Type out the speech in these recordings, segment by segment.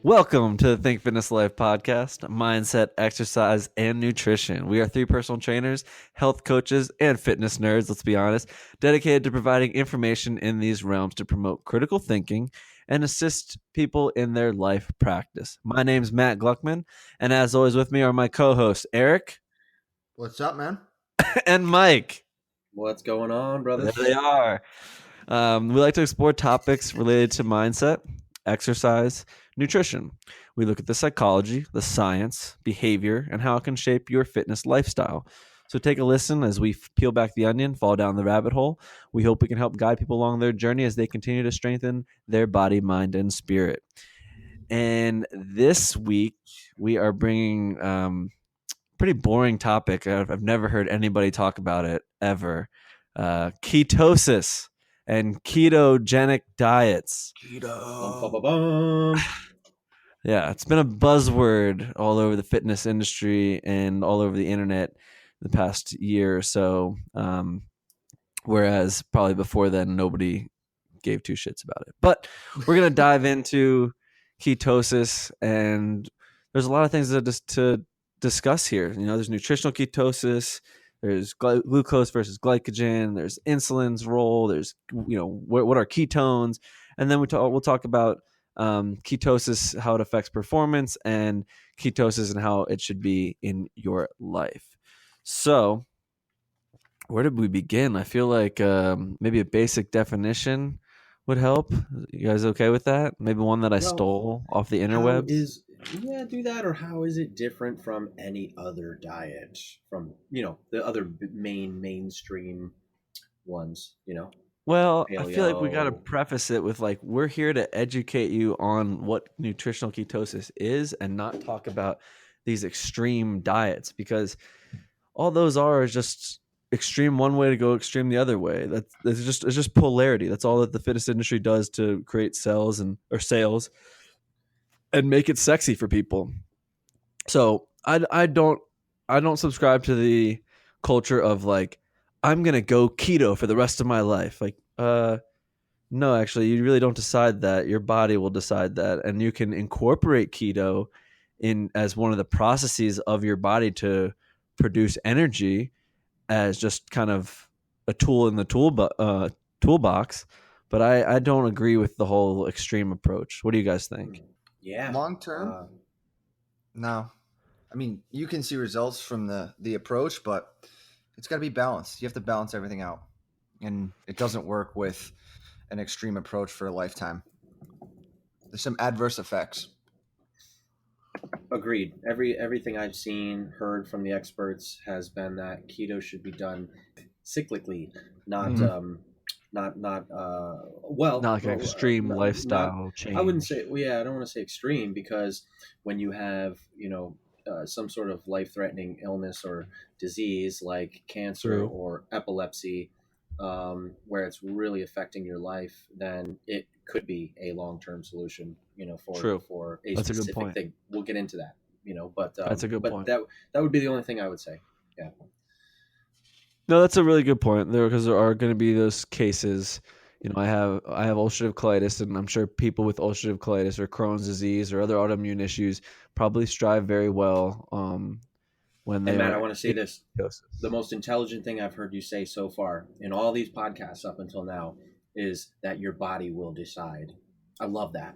Welcome to the Think Fitness Life podcast, mindset, exercise, and nutrition. We are three personal trainers, health coaches, and fitness nerds, let's be honest, dedicated to providing information in these realms to promote critical thinking and assist people in their life practice. My name's Matt Gluckman, and as always with me are my co-hosts, Eric What's up, man? and Mike. What's going on, There brothers? they are. We like to explore topics related to mindset, exercise, nutrition. We look at the psychology, the science, behavior, and how it can shape your fitness lifestyle. So take a listen as we peel back the onion, fall down the rabbit hole. We hope we can help guide people along their journey as they continue to strengthen their body, mind, and spirit. And this week, we are bringing pretty boring topic. I've never heard anybody talk about it ever. Ketosis and ketogenic diets. Keto. Yeah, it's been a buzzword all over the fitness industry and all over the internet the past year or so. Whereas probably before then, nobody gave two shits about it. But we're going to dive into ketosis, and there's a lot of things to discuss here. You know, there's nutritional ketosis, there's glucose versus glycogen, there's insulin's role, there's, you know, what are ketones, and then we'll talk about ketosis, how it affects performance, and ketosis and how it should be in your life. So where did we begin? I feel like maybe a basic definition would help. You guys okay with that? Maybe one that I stole off the interwebs? Do that, or how is it different from any other diet? From, the other mainstream ones, Well, paleo. I feel like we got to preface it with like, we're here to educate you on what nutritional ketosis is and not talk about these extreme diets, because all those are is just extreme one way to go, extreme the other way. It's just polarity. That's all that the fitness industry does to create sales and make it sexy for people. So I don't subscribe to the culture of like, I'm gonna go keto for the rest of my life. Like, no, actually, you really don't decide that. Your body will decide that, and you can incorporate keto in as one of the processes of your body to produce energy as just kind of a tool in the toolbox. But I don't agree with the whole extreme approach. What do you guys think? Yeah. Long term? No. I mean, you can see results from the approach, but it's got to be balanced. You have to balance everything out. And it doesn't work with an extreme approach for a lifetime. There's some adverse effects. Agreed. Everything I've seen, heard from the experts has been that keto should be done cyclically, not not like an extreme lifestyle change. I wouldn't say, I don't want to say extreme, because when you have, some sort of life-threatening illness or disease like cancer or epilepsy, where it's really affecting your life, then it could be a long-term solution, for a That's specific a good point. thing. We'll get into that, but that's a good point. That would be the only thing I would say. Yeah. No, that's a really good point there, because there are going to be those cases. You know, I have ulcerative colitis, and I'm sure people with ulcerative colitis or Crohn's disease or other autoimmune issues probably strive very well when they. And Matt, I want to say this: ketosis. The most intelligent thing I've heard you say so far in all these podcasts up until now is that your body will decide. I love that.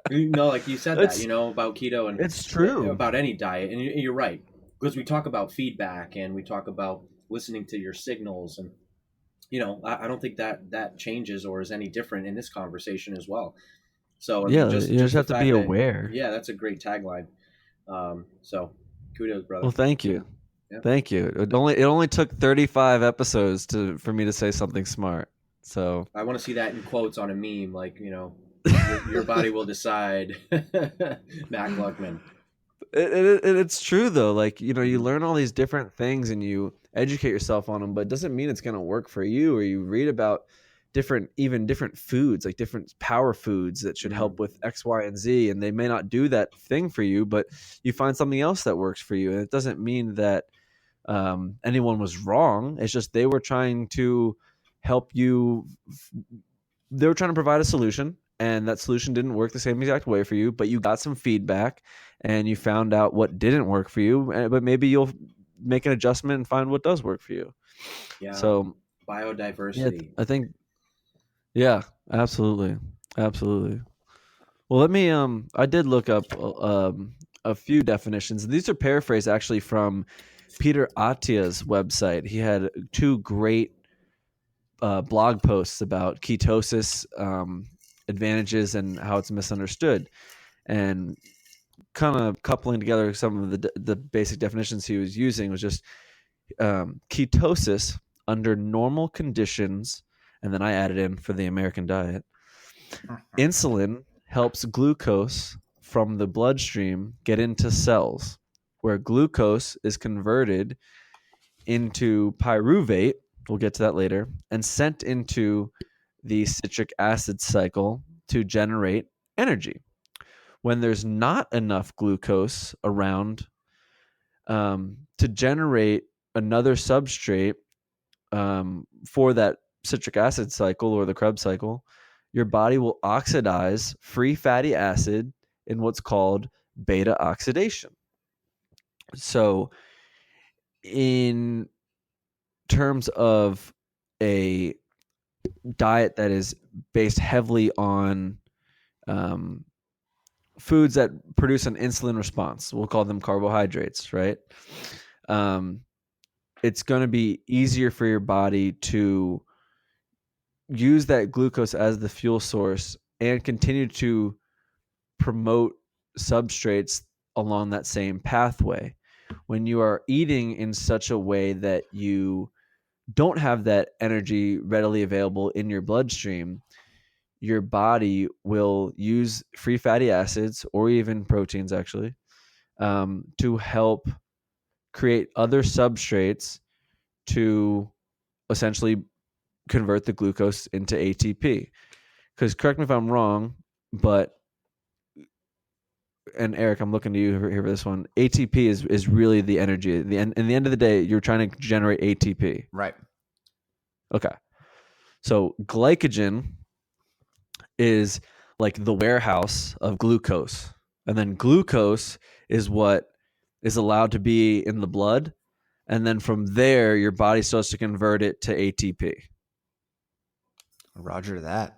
Like you said that, about keto, and it's true about any diet, and you're right, because we talk about feedback and we talk about listening to your signals, and I don't think that changes or is any different in this conversation as well. So you just have to be aware. That's a great tagline. So kudos, brother. Well, thank you. Yeah. Thank you. It only took 35 episodes for me to say something smart. So I want to see that in quotes on a meme, like, your body will decide. Matt Gluckman. It's true though. Like, you learn all these different things and you educate yourself on them, but it doesn't mean it's going to work for you. Or you read about different foods, like different power foods that should help with X, Y, and Z, and they may not do that thing for you, but you find something else that works for you. And it doesn't mean that anyone was wrong. It's just they were trying to help you. They were trying to provide a solution, and that solution didn't work the same exact way for you, but you got some feedback and you found out what didn't work for you, but maybe you'll make an adjustment and find what does work for you. Yeah. So Biodiversity. I think, yeah, absolutely. Absolutely. Well, let me, I did look up a few definitions. These are paraphrased actually from Peter Attia's website. He had two great blog posts about ketosis advantages and how it's misunderstood, and kind of coupling together some of the basic definitions he was using was just ketosis under normal conditions, and then I added in for the American diet. Insulin helps glucose from the bloodstream get into cells, where glucose is converted into pyruvate, we'll get to that later, and sent into the citric acid cycle to generate energy. When there's not enough glucose around to generate another substrate for that citric acid cycle or the Krebs cycle, your body will oxidize free fatty acid in what's called beta oxidation. So, in terms of a diet that is based heavily on foods that produce an insulin response, we'll call them carbohydrates, right? It's going to be easier for your body to use that glucose as the fuel source and continue to promote substrates along that same pathway. When you are eating in such a way that you don't have that energy readily available in your bloodstream, your body will use free fatty acids or even proteins actually to help create other substrates to essentially convert the glucose into ATP. Because correct me if I'm wrong, but and Eric, I'm looking to you here for this one. ATP is really the energy. In the end of the day, you're trying to generate ATP. Right. Okay. So glycogen is like the warehouse of glucose. And then glucose is what is allowed to be in the blood. And then from there, your body starts to convert it to ATP. Roger that.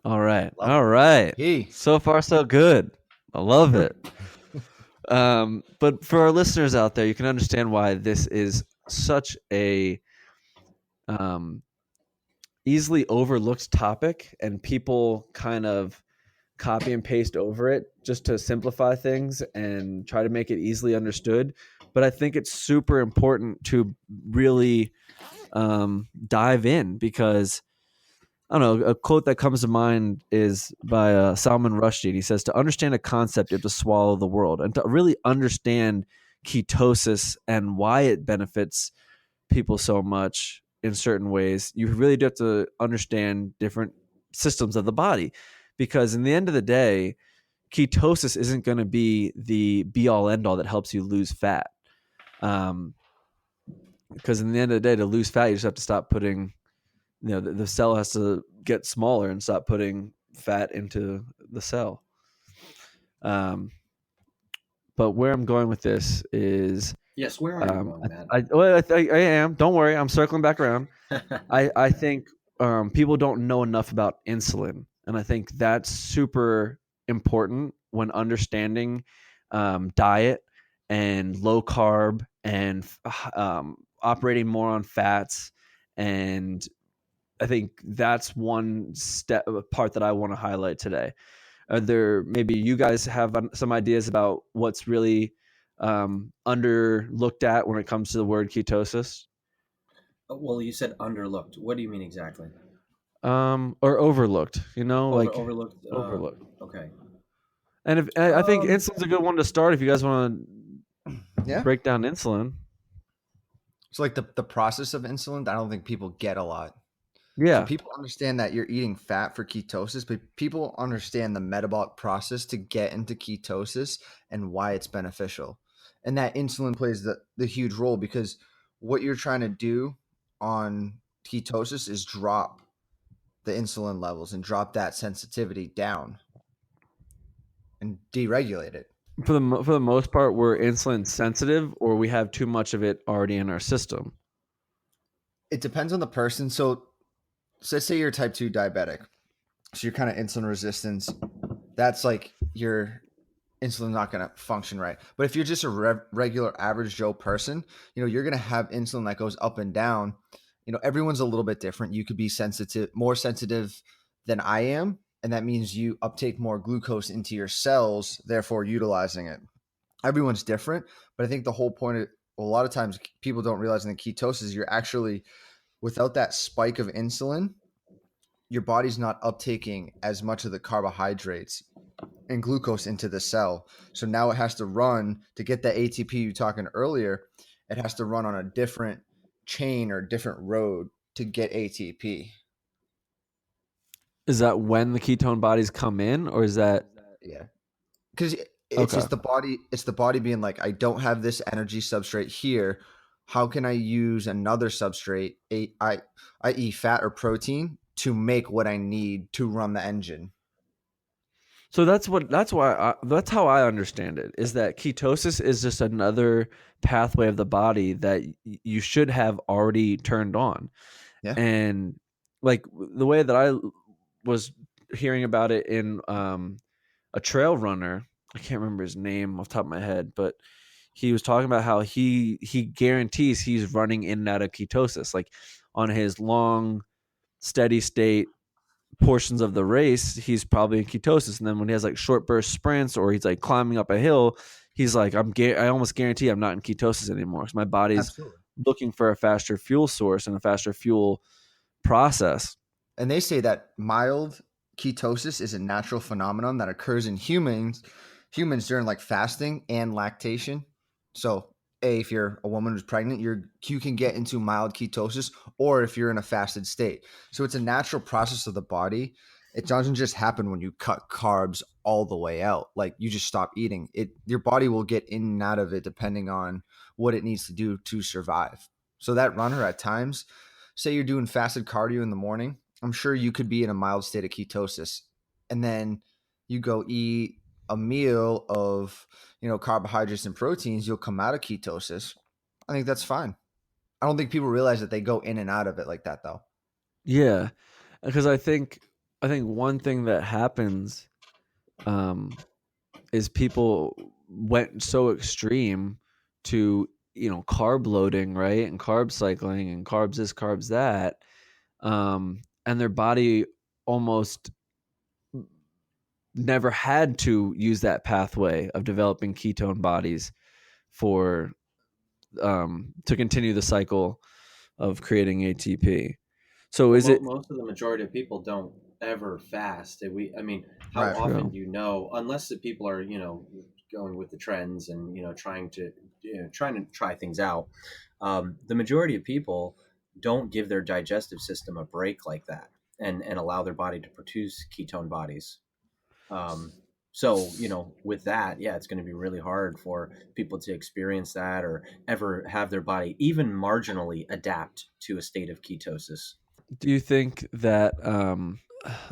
All right. Love All it. right. Hey. So far, so good. I love it. But for our listeners out there, you can understand why this is such a easily overlooked topic, and people kind of copy and paste over it just to simplify things and try to make it easily understood. But I think it's super important to really dive in, because I don't know, a quote that comes to mind is by Salman Rushdie. He says, to understand a concept, you have to swallow the world. And to really understand ketosis and why it benefits people so much in certain ways, you really do have to understand different systems of the body. Because in the end of the day, ketosis isn't going to be the be all end all that helps you lose fat. Because in the end of the day, to lose fat, you just have to stop putting, the cell has to get smaller and stop putting fat into the cell. But where I'm going with this is, Yes, where are you going, Matt? I am. Don't worry, I'm circling back around. I think people don't know enough about insulin, and I think that's super important when understanding diet and low carb and operating more on fats. And I think that's one part that I want to highlight today. Are there, maybe you guys have some ideas about what's really underlooked at when it comes to the word ketosis? Well, you said underlooked. What do you mean exactly? Or overlooked, like Overlooked. overlooked. Okay. And if I think insulin's a good one to start if you guys want to break down insulin. So like the process of insulin, I don't think people get a lot. Yeah. So people understand that you're eating fat for ketosis, but people understand the metabolic process to get into ketosis and why it's beneficial. And that insulin plays the huge role, because what you're trying to do on ketosis is drop the insulin levels and drop that sensitivity down and deregulate it. For the most part, we're insulin sensitive, or we have too much of it already in our system. It depends on the person. So let's say you're type 2 diabetic. So you're kind of insulin resistance. That's like your insulin not going to function right. But if you're just a regular average Joe person, you're going to have insulin that goes up and down. Everyone's a little bit different. You could be more sensitive than I am. And that means you uptake more glucose into your cells, therefore utilizing it. Everyone's different. But I think the whole point of a lot of times people don't realize in the ketosis, you're actually, without that spike of insulin, your body's not uptaking as much of the carbohydrates and glucose into the cell. So now it has to run to get that ATP you were talking earlier. It has to run on a different chain or different road to get ATP. Is that when the ketone bodies come in, or is that? Yeah. Because it's just the body. It's the body being like, I don't have this energy substrate here. How can I use another substrate, i.e. fat or protein, to make what I need to run the engine? So that's how I understand it, is that ketosis is just another pathway of the body that you should have already turned on. Yeah. And like the way that I was hearing about it in a trail runner, I can't remember his name off the top of my head, but he was talking about how he guarantees he's running in and out of ketosis, like on his long steady state portions of the race, he's probably in ketosis. And then when he has like short burst sprints or he's like climbing up a hill, he's like, I almost guarantee I'm not in ketosis anymore because my body's Absolutely. looking for a faster fuel source and a faster fuel process. And they say that mild ketosis is a natural phenomenon that occurs in humans during like fasting and lactation. So, if you're a woman who's pregnant, you can get into mild ketosis, or if you're in a fasted state. So it's a natural process of the body. It doesn't just happen when you cut carbs all the way out. Like you just stop eating. Your body will get in and out of it depending on what it needs to do to survive. So that runner at times, say you're doing fasted cardio in the morning, I'm sure you could be in a mild state of ketosis. And then you go eat a meal of, carbohydrates and proteins, you'll come out of ketosis. I think that's fine. I don't think people realize that they go in and out of it like that though. Yeah. Because I think one thing that happens is people went so extreme to, carb loading, right? And carb cycling and carbs this, carbs that. And their body almost never had to use that pathway of developing ketone bodies for to continue the cycle of creating ATP. So Well, is it most of the majority of people don't ever fast. I mean, how Right. often true? do you know, unless the people are, going with the trends and, trying to try things out. The majority of people don't give their digestive system a break like that and allow their body to produce ketone bodies. Um, so, with that, yeah, it's going to be really hard for people to experience that or ever have their body even marginally adapt to a state of ketosis. Do you think that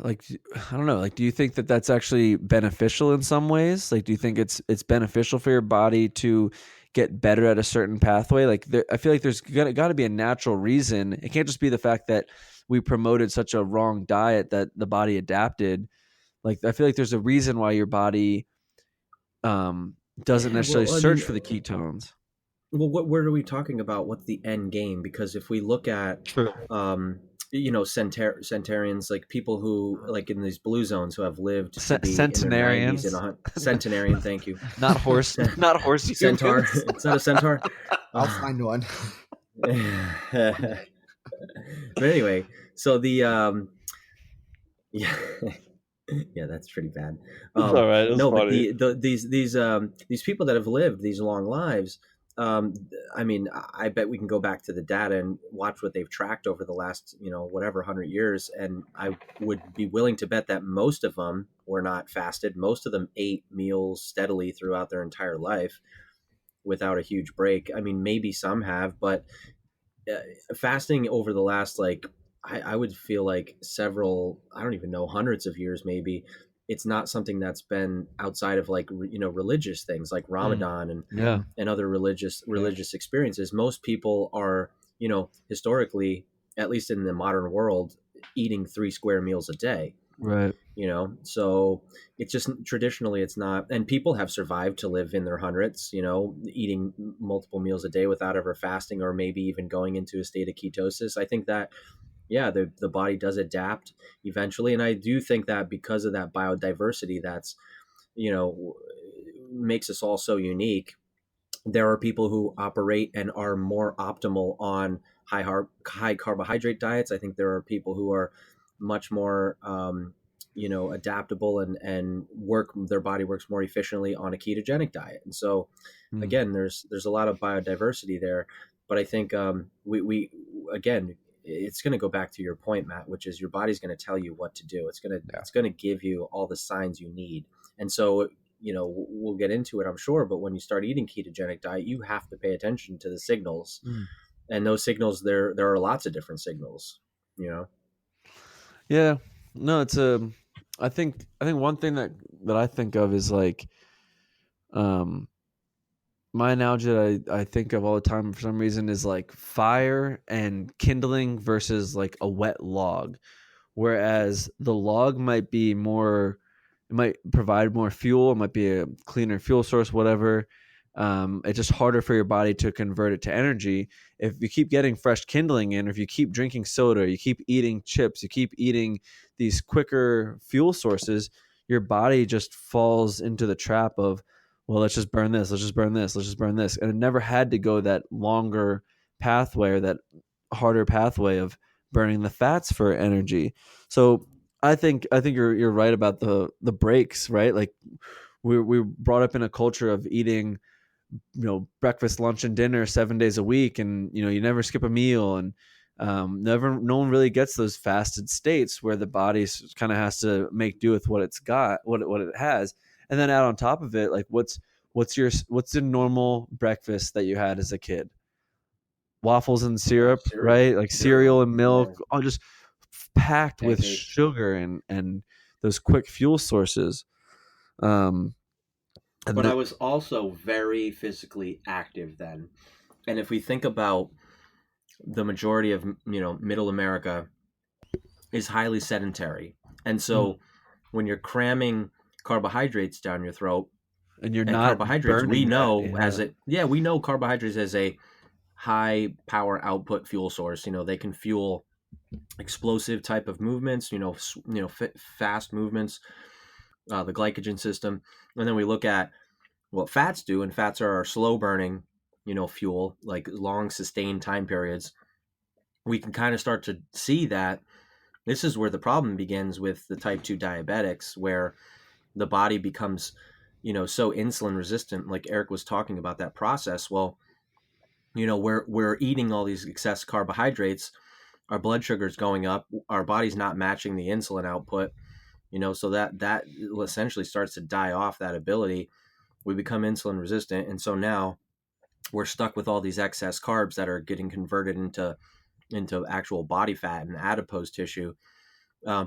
like I don't know, like do you think that that's actually beneficial in some ways? Like do you think it's beneficial for your body to get better at a certain pathway? Like I feel like there's got to be a natural reason. It can't just be the fact that we promoted such a wrong diet that the body adapted. Like I feel like there's a reason why your body doesn't Yeah, necessarily well, I search mean, for the ketones. well, what are we talking about? What's the end game? Because if we look at, True. um, centenarians, like people who, like in these blue zones, who have lived to be in their 90s and Centenarians, centenarian. Thank you. not horse, not horse Centaur. humans. It's not a centaur. I'll find one. But anyway, so yeah. Yeah, that's pretty bad. It's all right. It was No, but funny. these people that have lived these long lives, I mean, I bet we can go back to the data and watch what they've tracked over the last, whatever 100 years, and I would be willing to bet that most of them were not fasted. Most of them ate meals steadily throughout their entire life without a huge break. I mean, maybe some have, but fasting over the last like I would feel like several, I don't even know, hundreds of years maybe, it's not something that's been outside of like religious things like Mm. Ramadan Yeah. and other religious experiences. Most people are, historically, at least in the modern world, eating 3 square meals a day. Right. So it's just traditionally it's not, and people have survived to live in their hundreds, eating multiple meals a day without ever fasting or maybe even going into a state of ketosis. I think that, yeah, the body does adapt eventually, and I do think that because of that biodiversity that's, you know makes us all so unique, there are people who operate and are more optimal on high carbohydrate diets. I think there are people who are much more adaptable and work their body works more efficiently on a ketogenic diet. And so Mm. again, there's a lot of biodiversity there, but I think we again, it's going to go back to your point, Matt, which is your body's going to tell you what to do. Yeah. It's going to give you all the signs you need. And so we'll get into it, I'm sure, but when you start eating ketogenic diet, you have to pay attention to the signals. Mm. And those signals, there are lots of different signals, you know. Yeah. No, it's I think one thing that I think of is like um my analogy that I think of all the time for some reason is like fire and kindling versus like a wet log. Whereas the log might be more, it might provide more fuel, it might be a cleaner fuel source, whatever. It's just harder for your body to convert it to energy. If you keep getting fresh kindling in, or if you keep drinking soda, you keep eating chips, you keep eating these quicker fuel sources, your body just falls into the trap of, well, let's just burn this, let's just burn this, let's just burn this. And it never had to go that longer pathway or that harder pathway of burning the fats for energy. So I think you're right about the breaks, right? Like we brought up in a culture of eating, breakfast, lunch, and dinner 7 days a week, and you never skip a meal, and no one really gets those fasted states where the body kind of has to make do with what it's got, what it has, and then add on top of it, like what's the normal breakfast that you had as a kid? Waffles and syrup, Cereal, right? Like cereal and milk, yeah, all just packed with pancakes. sugar and those quick fuel sources. Um, and But I that, was also very physically active then. And if we think about the majority of middle America is highly sedentary, and so when you're cramming carbohydrates down your throat, and you're and not carbohydrates we burning that, know yeah. we know carbohydrates as a high power output fuel source. They can fuel explosive type of movements, fast movements, the glycogen system. And then we look at what fats do, and fats are our slow burning, fuel, like long sustained time periods. We can kind of start to see that this is where the problem begins with the type 2 diabetics, where the body becomes, so insulin resistant, like Eric was talking about that process. Well, we're eating all these excess carbohydrates, our blood sugar is going up, our body's not matching the insulin output, so that essentially starts to die off that ability. We become insulin resistant, and so now we're stuck with all these excess carbs that are getting converted into actual body fat and adipose tissue,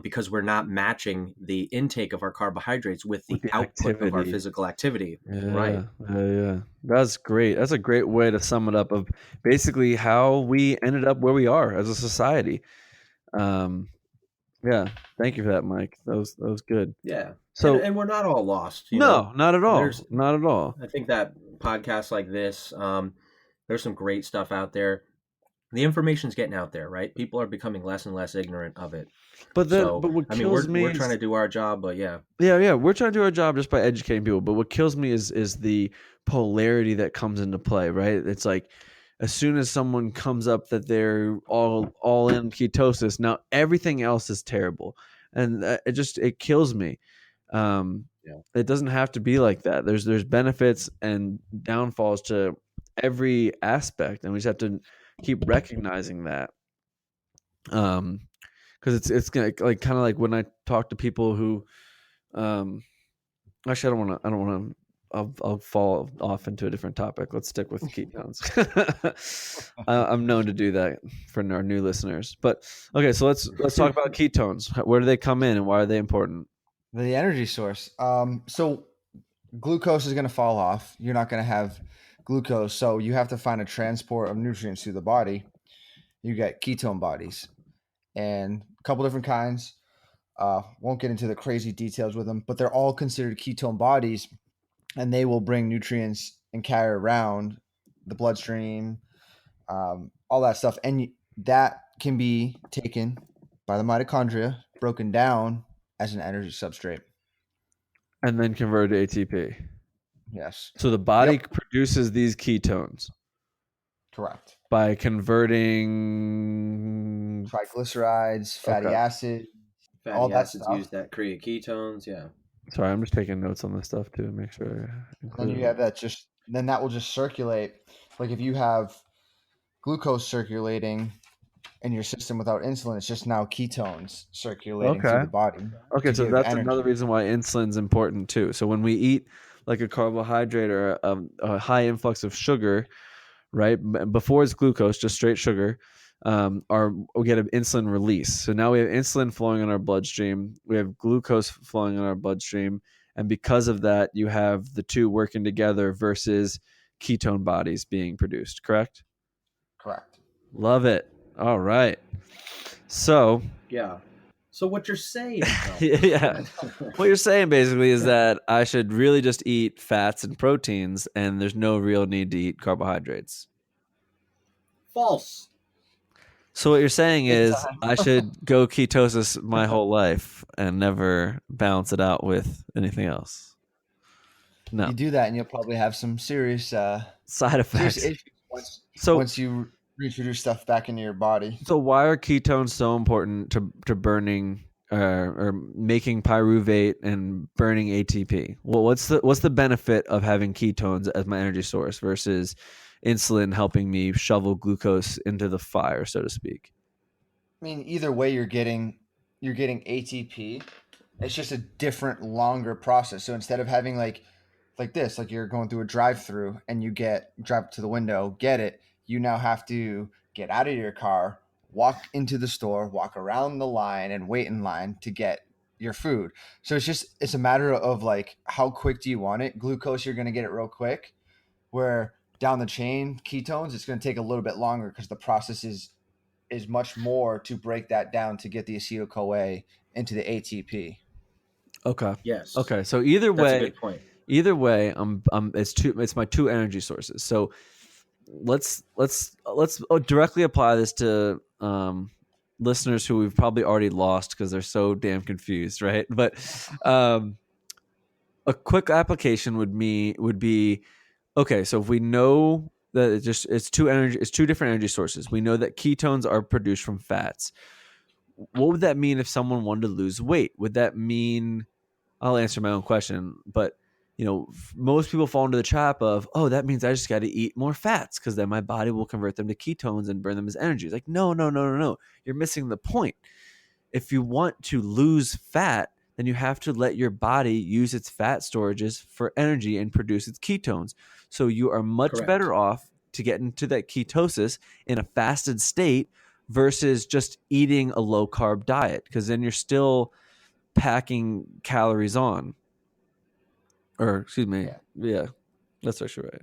because we're not matching the intake of our carbohydrates with With the the output of our activity. physical activity. Right. Yeah, yeah. That's great. That's a great way to sum it up of basically how we ended up where we are as a society. Um, yeah, thank you for that, Mike. That was good. Yeah. And So and we're not all lost. no, not at all, There's not at all. I think that podcasts like this, there's some great stuff out there. The information's getting out there, right? People are becoming less and less ignorant of it. So But what I mean, kills we're me trying to is, do our job, but yeah. yeah, we're trying to do our job just by educating people. But what kills me is the polarity that comes into play, right? It's like as soon as someone comes up that they're all in ketosis, now everything else is terrible, and it kills me. Um, Yeah. it doesn't have to be like that. There's benefits and downfalls to every aspect, and we just have to keep recognizing that. Because it's gonna like kind of like when I talk to people who, actually I don't want to I'll fall off into a different topic. Let's stick with ketones. I'm known to do that for our new listeners. But okay, so let's talk about ketones. Where do they come in, and why are they important? The energy source. So glucose is going to fall off. You're not going to have glucose, so you have to find a transport of nutrients through the body. You get ketone bodies, and a couple different kinds. Won't get into the crazy details with them, but they're all considered ketone bodies, and they will bring nutrients and carry around the bloodstream, all that stuff, and that can be taken by the mitochondria, broken down as an energy substrate. And then converted to ATP. Yes. So the body Yep. produces these ketones Correct. by converting. Triglycerides, fatty acids, all Fatty that acids stuff. used that create ketones. Yeah. Sorry, I'm just taking notes on this stuff too to make sure I And then include you have that then that will just circulate. Like if you have glucose circulating in your system without insulin, it's just now ketones circulating through Okay. the body Okay, to so give that's another energy. reason why insulin's important too. So when we eat like a carbohydrate or a high influx of sugar, right? Before it's glucose, just straight sugar, we get an insulin release. So now we have insulin flowing in our bloodstream. We have glucose flowing in our bloodstream, and because of that, you have the two working together versus ketone bodies being produced. Correct? Correct. Love it. All right. So Yeah. So what you're saying, yeah. What you're saying basically is that I should really just eat fats and proteins, and there's no real need to eat carbohydrates. False. So what you're saying Big is time. I should go ketosis my whole life and never balance it out with anything else. No You do that, and you'll probably have some serious side serious effects. issues once So once you reintroduce stuff back into your body. so why are ketones so important to burning or making pyruvate and burning ATP? Well, what's the benefit of having ketones as my energy source versus insulin helping me shovel glucose into the fire, so to speak? I mean, either way, you're getting ATP. It's just a different, longer process. So instead of having like this, like you're going through a drive-through and you drive up to the window, get it. You now have to get out of your car, walk into the store, walk around the line, and wait in line to get your food. So it's a matter of like how quick do you want it? Glucose, you're going to get it real quick. Where down the chain, ketones, it's going to take a little bit longer because the process is much more to break that down to get the acetyl CoA into the ATP. Okay. Yes. Okay. So That's a good point. either way, it's my two energy sources. So let's directly apply this to listeners who we've probably already lost because they're so damn confused, right? But a quick application would be okay. So if we know that it's two different energy sources, we know that ketones are produced from fats. What would that mean if someone wanted to lose weight? Would that mean I'll answer my own question, but most people fall into the trap of, oh, that means I just got to eat more fats because then my body will convert them to ketones and burn them as energy. It's like, no, no, no, no, no. You're missing the point. If you want to lose fat, then you have to let your body use its fat storages for energy and produce its ketones. So you are much Correct. better off to get into that ketosis in a fasted state versus just eating a low carb diet, because then you're still packing calories on. Or excuse me, yeah, that's actually right.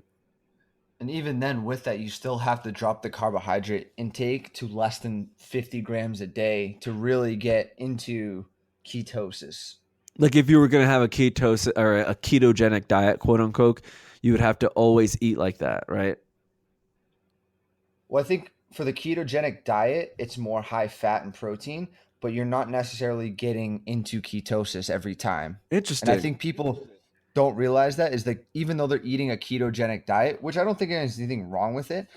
And even then, with that, you still have to drop the carbohydrate intake to less than 50 grams a day to really get into ketosis. Like if you were going to have a ketosis or a ketogenic diet, quote unquote, you would have to always eat like that, right? Well, I think for the ketogenic diet, it's more high fat and protein, but you're not necessarily getting into ketosis every time. And I Interesting. think people don't realize that is that even though they're eating a ketogenic diet, which I don't think there's anything wrong with it,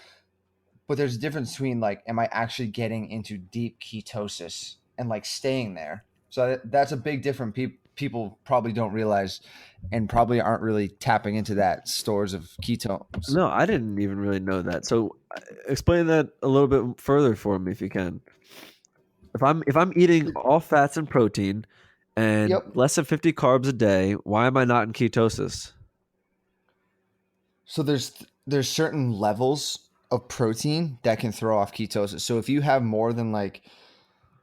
but there's a difference between like, am I actually getting into deep ketosis and like staying there? So that's a big difference. People probably don't realize and probably aren't really tapping into that stores of ketones. No, I didn't even really know that. So explain that a little bit further for me if you can. If I'm eating all fats and protein and Yep. less than 50 carbs a day, why am I not in ketosis? So there's certain levels of protein that can throw off ketosis. So if you have more than like,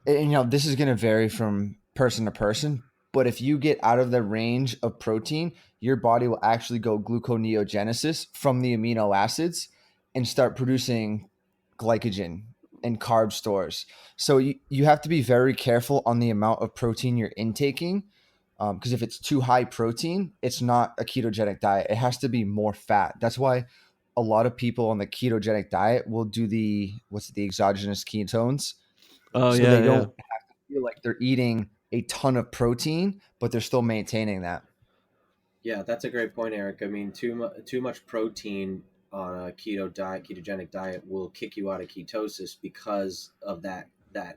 and this is going to vary from person to person, but if you get out of the range of protein, your body will actually go gluconeogenesis from the amino acids and start producing glycogen and carb stores. So you have to be very careful on the amount of protein you're intaking, because if it's too high protein, it's not a ketogenic diet. It has to be more fat. That's why a lot of people on the ketogenic diet will do the exogenous ketones, Oh so they yeah, yeah. don't feel like they're eating a ton of protein, but they're still maintaining that. Yeah, that's a great point, Eric. I mean, too much protein on a ketogenic diet will kick you out of ketosis because of that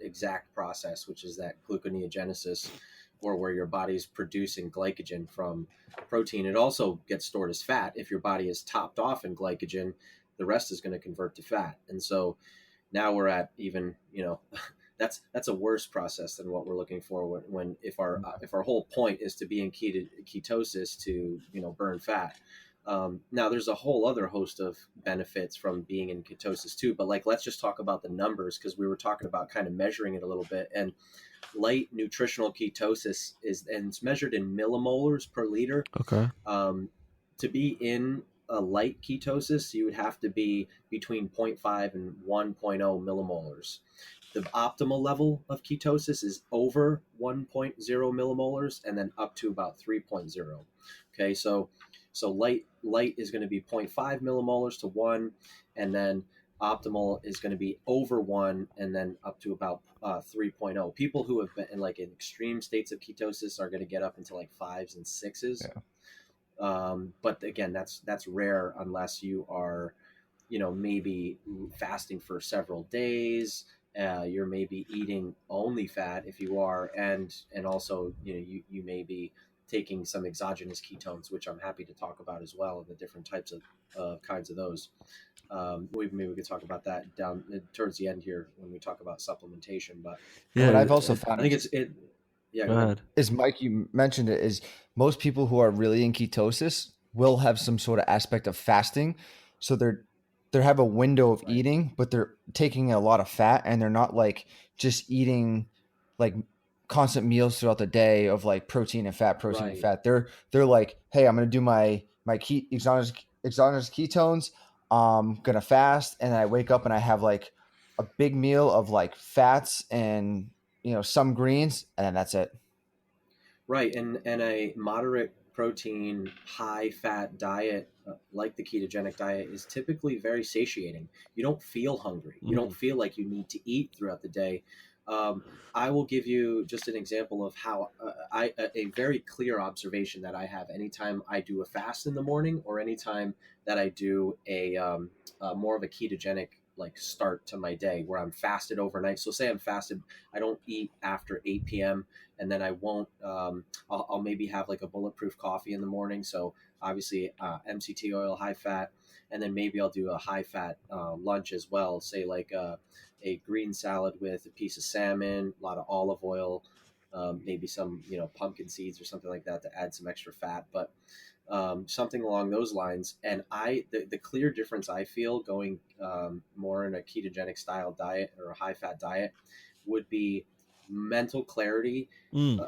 exact process, which is that gluconeogenesis, or where your body's producing glycogen from protein. It also gets stored as fat. If your body is topped off in glycogen, the rest is going to convert to fat. And so now we're at even, that's a worse process than what we're looking for when if our whole point is to be in ketosis to burn fat. Now there's a whole other host of benefits from being in ketosis too, but like let's just talk about the numbers, because we were talking about kind of measuring it a little bit. And light nutritional ketosis and it's measured in millimolars per liter. Okay. To be in a light ketosis, you would have to be between zero point 0.5 and 1.0 millimolars. The optimal level of ketosis is over 1.0 millimolars and then up to about 3.0. Okay, so light is going to be 0.5 millimolars to 1, and then optimal is going to be over 1 and then up to about 3.0. People who have been in extreme states of ketosis are going to get up into like 5s and 6s. Yeah. But again, that's rare unless you are, maybe fasting for several days. You're maybe eating only fat if you are, and also you may be taking some exogenous ketones, which I'm happy to talk about as well, and the different types of kinds of those. Maybe we could talk about that down towards the end here when we talk about supplementation. But And what Yeah. I've also I found think it. Yeah, Go go ahead. ahead. is, Mike, you mentioned it, is most people who are really in ketosis will have some sort of aspect of fasting. So they have a window of Right. eating, but they're taking a lot of fat, and they're not like just eating like constant meals throughout the day of like protein and fat, protein and Right. fat. They're like, hey, I'm gonna do my exogenous ketones. Gonna fast, and I wake up and I have like a big meal of like fats and some greens, and then that's it. Right, and a moderate protein, high fat diet like the ketogenic diet is typically very satiating. You don't feel hungry. You don't Mm. feel like you need to eat throughout the day. Um, I will give you just an example of how a very clear observation that I have anytime I do a fast in the morning, or anytime that I do more of a ketogenic like start to my day where I'm fasted overnight. So say I'm fasted, I don't eat after 8 p.m., and then I won't. I'll maybe have like a bulletproof coffee in the morning. So obviously MCT oil, high fat, and then maybe I'll do a high fat lunch as well. Say like a green salad with a piece of salmon, a lot of olive oil, maybe some pumpkin seeds or something like that to add some extra fat. But something along those lines. And the clear difference I feel going more in a ketogenic style diet or a high fat diet would be mental clarity, Mm.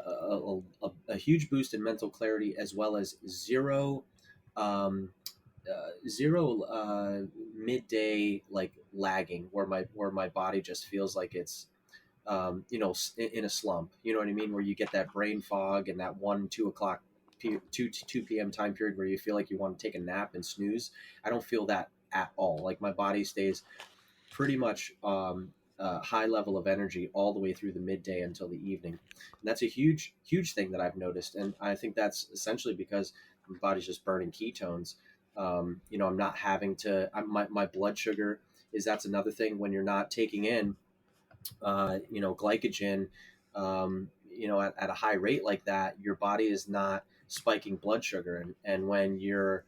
a huge boost in mental clarity, as well as zero midday like lagging, where my body just feels like it's in a slump. You know what I mean? Where you get that brain fog and that 1, 2 o'clock, 2 p.m. time period where you feel like you want to take a nap and snooze. I don't feel that at all. Like my body stays pretty much high level of energy all the way through the midday until the evening. And that's a huge thing that I've noticed. And I think that's essentially because my body's just burning ketones. I'm not having to, my blood sugar that's another thing when you're not taking in glycogen, at a high rate like that, your body is not spiking blood sugar. And when your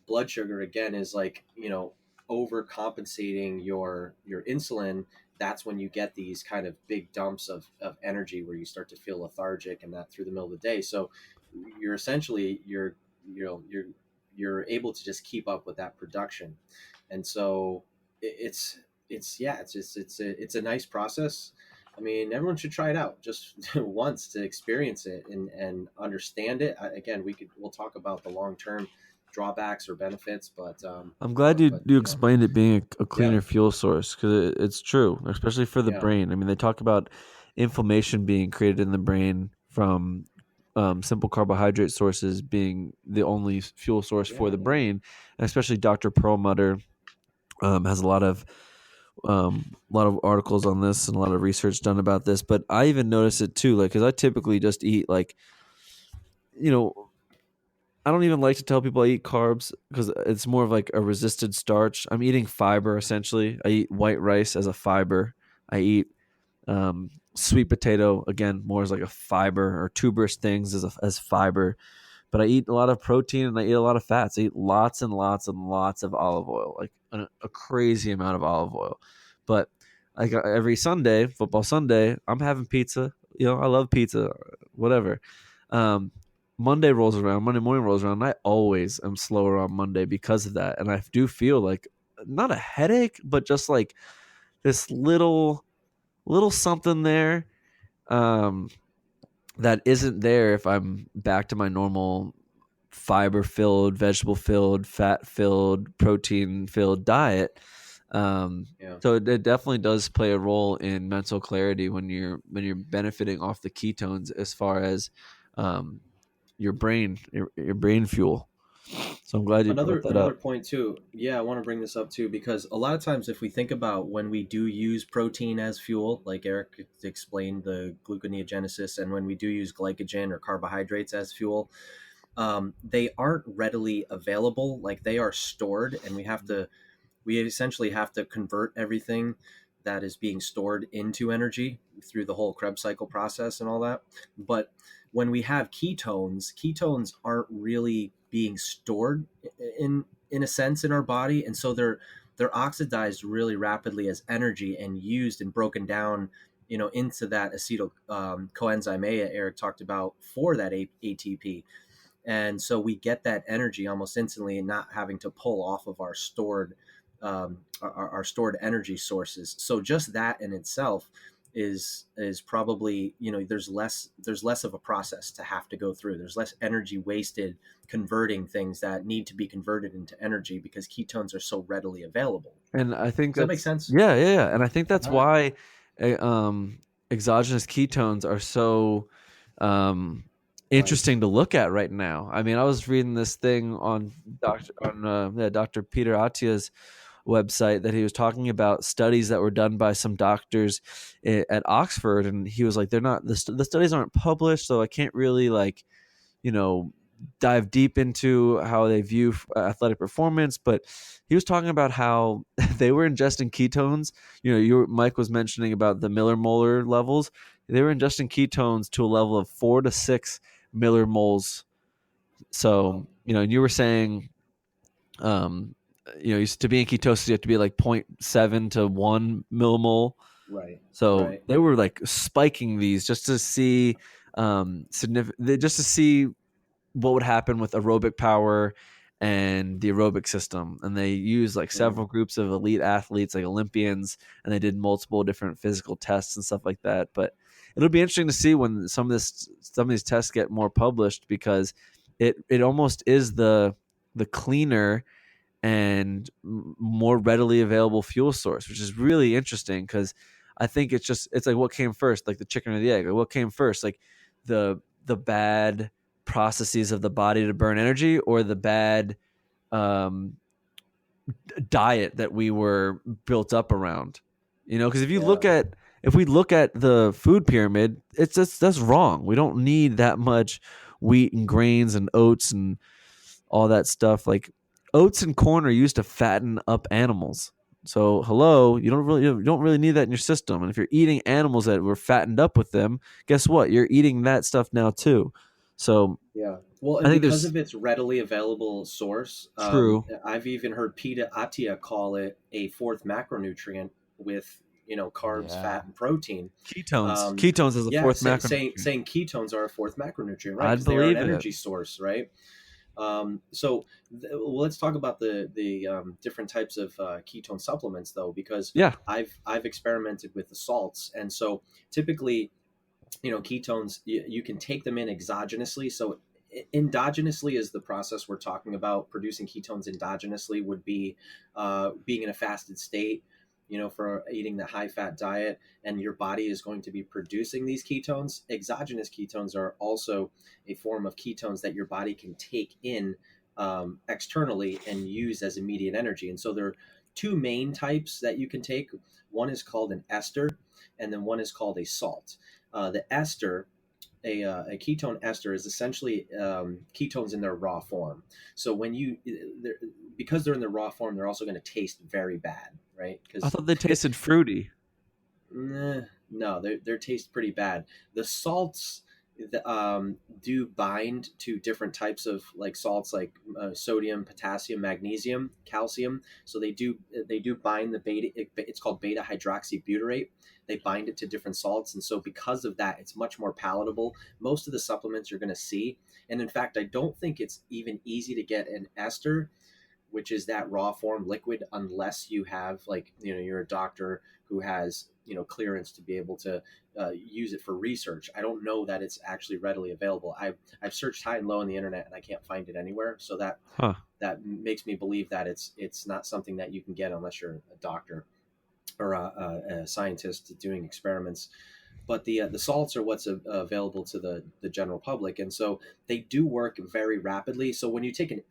blood sugar again is like, overcompensating your insulin, that's when you get these kind of big dumps of energy where you start to feel lethargic and that through the middle of the day. So you're essentially, you're you're able to just keep up with that production. And so it's a nice process. I mean, everyone should try it out just once to experience it and understand it. Again, we'll talk about the long term drawbacks or benefits, but I'm glad you but explained it being a yeah, cleaner fuel source, because it's true, especially for the yeah, brain. I mean, they talk about inflammation being created in the brain from simple carbohydrate sources being the only fuel source for yeah, the yeah. brain. And especially Dr. Perlmutter has a lot of articles on this and a lot of research done about this. But I even notice it too, like because I typically just eat like, you know, I don't even like to tell people I eat carbs because it's more of like a resisted starch. I'm eating fiber essentially. I eat white rice as a fiber. I eat sweet potato again more as like a fiber, or tuberous things as fiber. But I eat a lot of protein and I eat a lot of fats. I eat lots and lots and lots of olive oil, like a crazy amount of olive oil. But like every Sunday, football Sunday, I'm having pizza. You know, I love pizza, whatever. Um, Monday rolls around, Monday morning rolls around, and I always am slower on Monday because of that. And I do feel like not a headache, but just like this little something there. Um, that isn't there if I'm back to my normal fiber filled, vegetable filled, fat filled, protein filled diet. Um, Yeah. so it definitely does play a role in mental clarity when you're benefiting off the ketones as far as um, your brain fuel. So I'm glad you brought that Another up. point too. Yeah, I want to bring this up too because a lot of times if we think about when we do use protein as fuel, like Eric explained the gluconeogenesis, and when we do use glycogen or carbohydrates as fuel, they aren't readily available. Like they are stored, and we essentially have to convert everything that is being stored into energy through the whole Krebs cycle process and all that. But when we have ketones aren't really being stored in a sense in our body, and so they're oxidized really rapidly as energy and used and broken down, into that acetyl coenzyme A Eric talked about for that ATP. And so we get that energy almost instantly and not having to pull off of our stored our stored energy sources. So just that in itself is probably, there's less of a process to have to go through. There's less energy wasted converting things that need to be converted into energy because ketones are so readily available. And I think Does that make that's sense? yeah. And I think that's All right. why exogenous ketones are so um, Right. interesting to look at right now. I mean, I was reading this thing on Dr. Peter Attia's website that he was talking about studies that were done by some doctors at Oxford, and he was like, "They're not the studies aren't published, so I can't really like." you know dive deep into how they view athletic performance, but he was talking about how they were ingesting ketones. Mike was mentioning about the Miller-Molar levels. They were ingesting ketones to a level of 4 to 6 Miller-moles. So Wow. and you were saying um to be in ketosis you have to be like zero point 0.7 to 1 millimole. Right. So Right. they were like spiking these just to see just to see what would happen with aerobic power and the aerobic system. And they used like Right. several groups of elite athletes, like Olympians, and they did multiple different physical tests and stuff like that. But it'll be interesting to see when some of these tests get more published, because it almost is the cleaner and more readily available fuel source, which is really interesting because I think it's like what came first, like the chicken or the egg. Like what came first, like the bad processes of the body to burn energy, or the bad um, diet that we were built up around. Because Yeah. if we look at the food pyramid, that's wrong. We don't need that much wheat and grains and oats and all that stuff. Like oats and corn are used to fatten up animals. So hello, you don't really need that in your system. And if you're eating animals that were fattened up with them, guess what? You're eating that stuff now too. So Yeah. Well, I and think because there's of its readily available source, true I've even heard Peter Attia call it a fourth macronutrient with, carbs, Yeah. fat, and protein. ketones. Ketones is the Yeah, fourth macronutrient. saying ketones are a fourth macronutrient, right? I'd Because they are an believe it. energy source, right? Well, let's talk about the different types of ketone supplements, though, because Yeah. I've experimented with the salts, and so typically, ketones, you can take them in exogenously. So endogenously is the process we're talking about. Producing ketones endogenously would be being in a fasted state, for eating the high fat diet, and your body is going to be producing these ketones. Exogenous ketones are also a form of ketones that your body can take in externally and use as immediate energy. And so there are two main types that you can take. One is called an ester, and then one is called a salt. The ester, a ketone ester, is essentially ketones in their raw form. So because they're in their raw form, they're also going to taste very bad, right? I Because thought they tasted fruity. no, they taste pretty bad. The salts do bind to different types of like salts, like sodium, potassium, magnesium, calcium. So they do bind the beta. It's called beta hydroxybutyrate. They bind it to different salts, and so because of that, it's much more palatable. Most of the supplements you're going to see, and in fact, I don't think it's even easy to get an ester, which is that raw form liquid, unless you have, like, you're a doctor who has clearance to be able to use it for research. I don't know that it's actually readily available. I've searched high and low on the internet and I can't find it anywhere. So Huh. that makes me believe that it's not something that you can get unless you're a doctor or a scientist doing experiments. But the salts are what's available to the general public, and so they do work very rapidly. So when you take a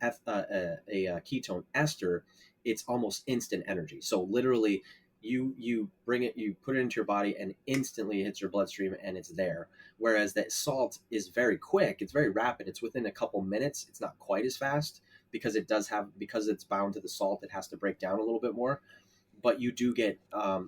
ketone ester, it's almost instant energy. So literally, you bring it, you put it into your body, and instantly it hits your bloodstream, and it's there. Whereas that salt is very quick, it's very rapid. It's within a couple minutes. It's not quite as fast because because it's bound to the salt, it has to break down a little bit more, but you do get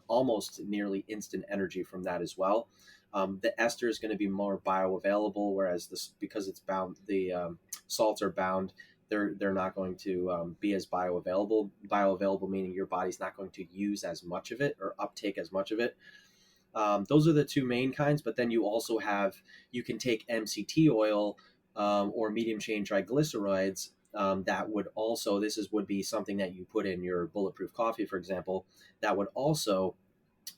almost nearly instant energy from that as well. The ester is going to be more bioavailable, whereas this, because it's bound, the salts are bound. They're not going to be as bioavailable. Bioavailable meaning your body's not going to use as much of it or uptake as much of it. Those are the two main kinds, but then you can take MCT oil or medium chain triglycerides. That would also, would be something that you put in your bulletproof coffee, for example, that would also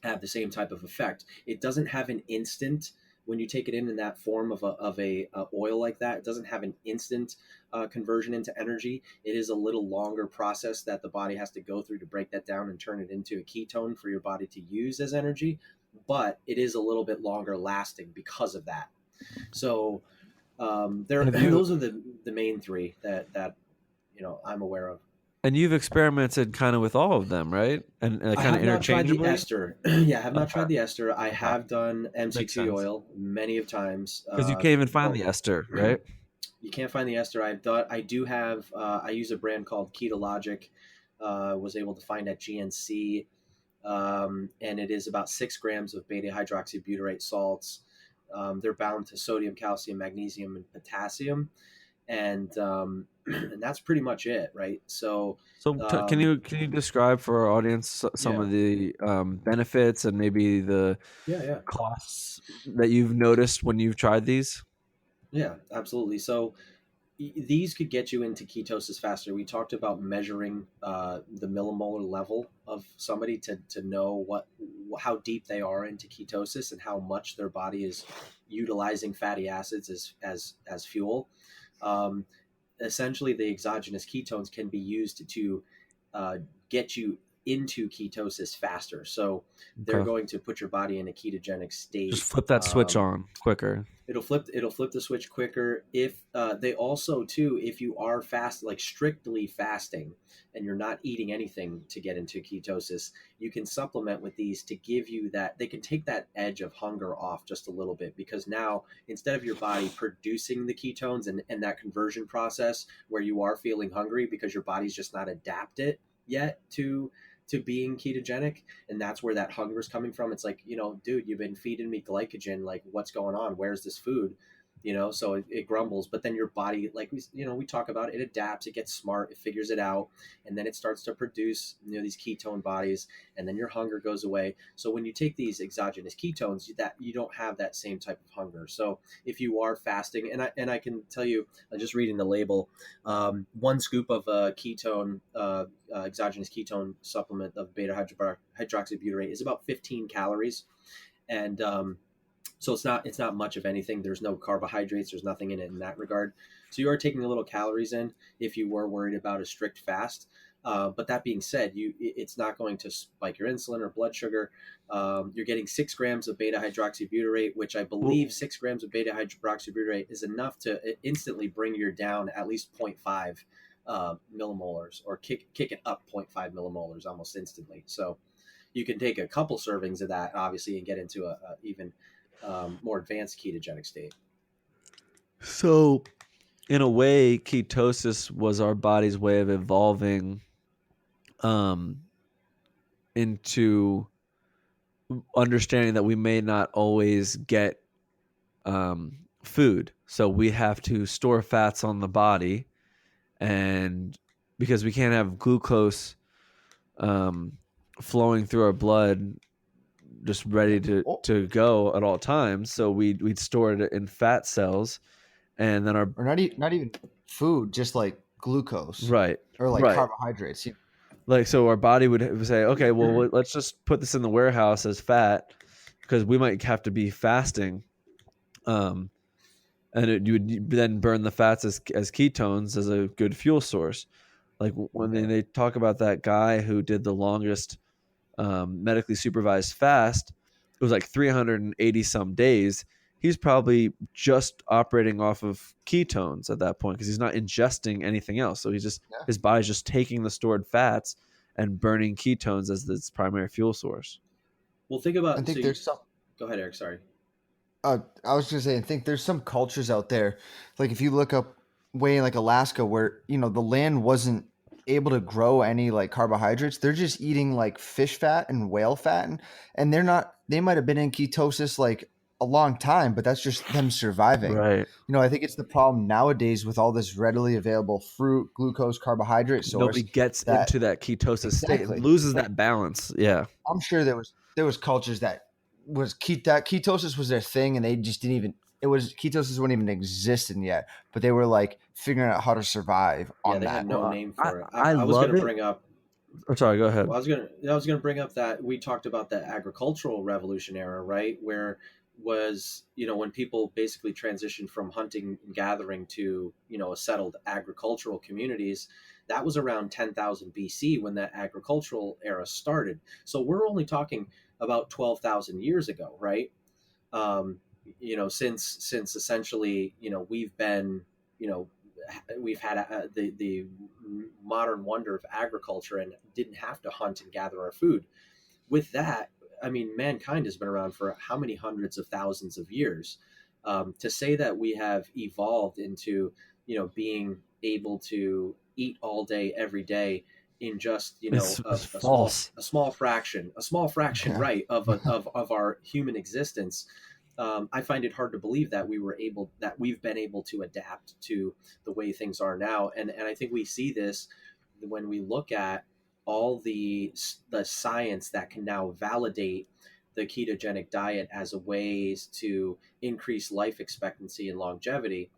have the same type of effect. It doesn't have an instant, when you take it in that form of a oil like that, it doesn't have an instant conversion into energy. It is a little longer process that the body has to go through to break that down and turn it into a ketone for your body to use as energy. But it is a little bit longer lasting because of that. So Have you those are the main three that I'm aware of. and you've experimented kind of with all of them, right? And I kind of have not tried the interchangeably. ester. Yeah, I have not Okay. tried the ester. I Okay. have done Makes MCT sense. oil many of times. Because you can't even find Well, the ester, right? you can't find the ester. I do have. I use a brand called Ketologic. Was able to find at GNC, and it is about 6 grams of beta hydroxybutyrate salts. They're bound to sodium, calcium, magnesium, and potassium, and that's pretty much it, right? So, So um, can you describe for our audience some yeah, of the benefits and maybe the yeah, yeah, costs that you've noticed when you've tried these? yeah, absolutely. So these could get you into ketosis faster. We talked about measuring the millimolar level of somebody to know how deep they are into ketosis and how much their body is utilizing fatty acids as fuel. Um, Essentially, the exogenous ketones can be used to uh, get you into ketosis faster. So they're Okay. going to put your body in a ketogenic Just state. flip that switch on quicker. It'll flip the switch quicker. If they also too, if you are fast, like strictly fasting, and you're not eating anything to get into ketosis, you can supplement with these to give you that. They can take that edge of hunger off just a little bit, because now, instead of your body producing the ketones and that conversion process where you are feeling hungry because your body's just not adapted yet to being ketogenic, and that's where that hunger is coming from. It's like, dude, you've been feeding me glycogen, like, what's going on, where's this food? so it grumbles, but then your body, like we talk about, it adapts, it gets smart, it figures it out, and then it starts to produce these ketone bodies, and then your hunger goes away. So when you take these exogenous ketones, that you don't have that same type of hunger. So if you are fasting, and I can tell you, just reading the label, one scoop of a ketone exogenous ketone supplement of beta hydroxybutyrate is about 15 calories, and so it's not much of anything. There's no carbohydrates. There's nothing in it in that regard. So you are taking a little calories in if you were worried about a strict fast. But that being said, it's not going to spike your insulin or blood sugar. You're getting 6 grams of beta hydroxybutyrate, which I believe 6 grams of beta hydroxybutyrate is enough to instantly bring you down at least 0.5 millimolars, or kick it up 0.5 millimolars almost instantly. So you can take a couple servings of that, obviously, and get into a even more advanced ketogenic state. So, in a way, ketosis was our body's way of evolving into understanding that we may not always get food. So we have to store fats on the body, and because we can't have glucose flowing through our blood just ready to go at all times, so we'd store it in fat cells, and then or not even food, just like glucose, right, or like right, carbohydrates. like, so our body would say, okay, well, let's just put this in the warehouse as fat, because we might have to be fasting, and you would then burn the fats as ketones as a good fuel source. Like when they talk about that guy who did the longest medically supervised fast, it was like 380 some days. He's probably just operating off of ketones at that point because he's not ingesting anything else. So his body's just taking the stored fats and burning ketones as its primary fuel source. Well, think about. I think there's some. Go ahead, Eric. Sorry. I was gonna say, I think there's some cultures out there, like if you look up way in like Alaska, where the land wasn't able to grow any like carbohydrates. They're just eating like fish fat and whale fat, and they might have been in ketosis like a long time, but that's just them surviving. Right. I think it's the problem nowadays with all this readily available fruit, glucose, carbohydrate source. Nobody gets into that ketosis state. It loses that balance. Yeah. I'm sure there was cultures that ketosis was their thing, and they just didn't even. Ketosis wasn't even existing yet, but they were like figuring out how to survive on they that. had no name for it. I was love going to it. bring up. Oh, sorry, go ahead. I was going to bring up that we talked about the agricultural revolution era, right? Where was when people basically transitioned from hunting and gathering to a settled agricultural communities. That was around 10,000 BC when that agricultural era started. So we're only talking about 12,000 years ago, right? Since essentially we've been we've had the modern wonder of agriculture and didn't have to hunt and gather our food. With that, I mean, mankind has been around for how many hundreds of thousands of years. To say that we have evolved into being able to eat all day every day in just a small fraction Yeah. right of our human existence. I find it hard to believe that we've been able to adapt to the way things are now, and I think we see this when we look at all the science that can now validate the ketogenic diet as a ways to increase life expectancy and longevity.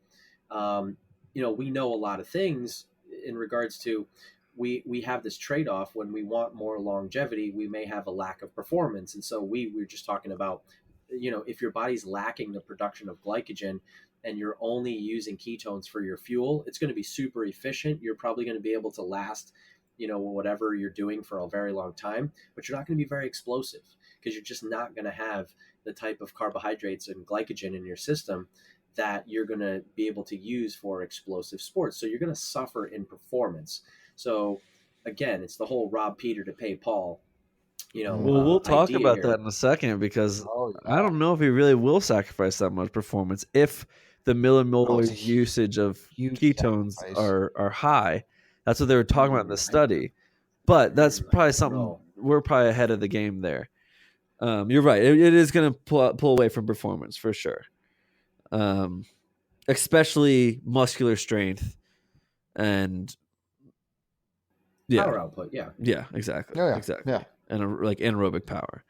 We know a lot of things in regards to we have this trade-off. When we want more longevity, we may have a lack of performance, and so we were just talking about if your body's lacking the production of glycogen and you're only using ketones for your fuel, it's going to be super efficient. You're probably going to be able to last whatever you're doing for a very long time, but you're not going to be very explosive because you're just not going to have the type of carbohydrates and glycogen in your system that you're going to be able to use for explosive sports. So you're going to suffer in performance. So again, it's the whole rob Peter to pay Paul. Well, we'll talk about here. that in a second, because I don't know if he really will sacrifice that much performance if the millimolar usage of ketones are high. That's what they were talking about in the study. But that's probably something we're probably ahead of the game there. You're right. It is going to pull away from performance for sure. especially muscular strength and Power output, yeah. exactly, Oh, yeah. exactly, Yeah. and like anaerobic power.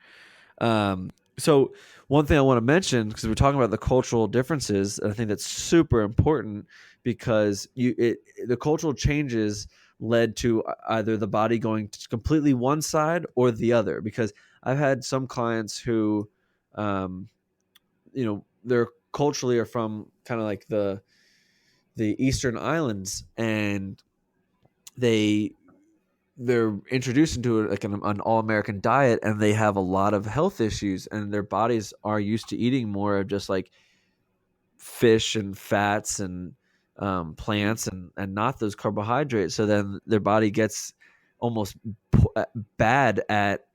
So one thing I want to mention, because we're talking about the cultural differences, and I think that's super important because the cultural changes led to either the body going to completely one side or the other. Because I've had some clients who, they're culturally are from kind of like the Eastern Islands, and they're introduced into like an all-American diet, and they have a lot of health issues, and their bodies are used to eating more of just like fish and fats and plants and not those carbohydrates. So then their body gets almost bad at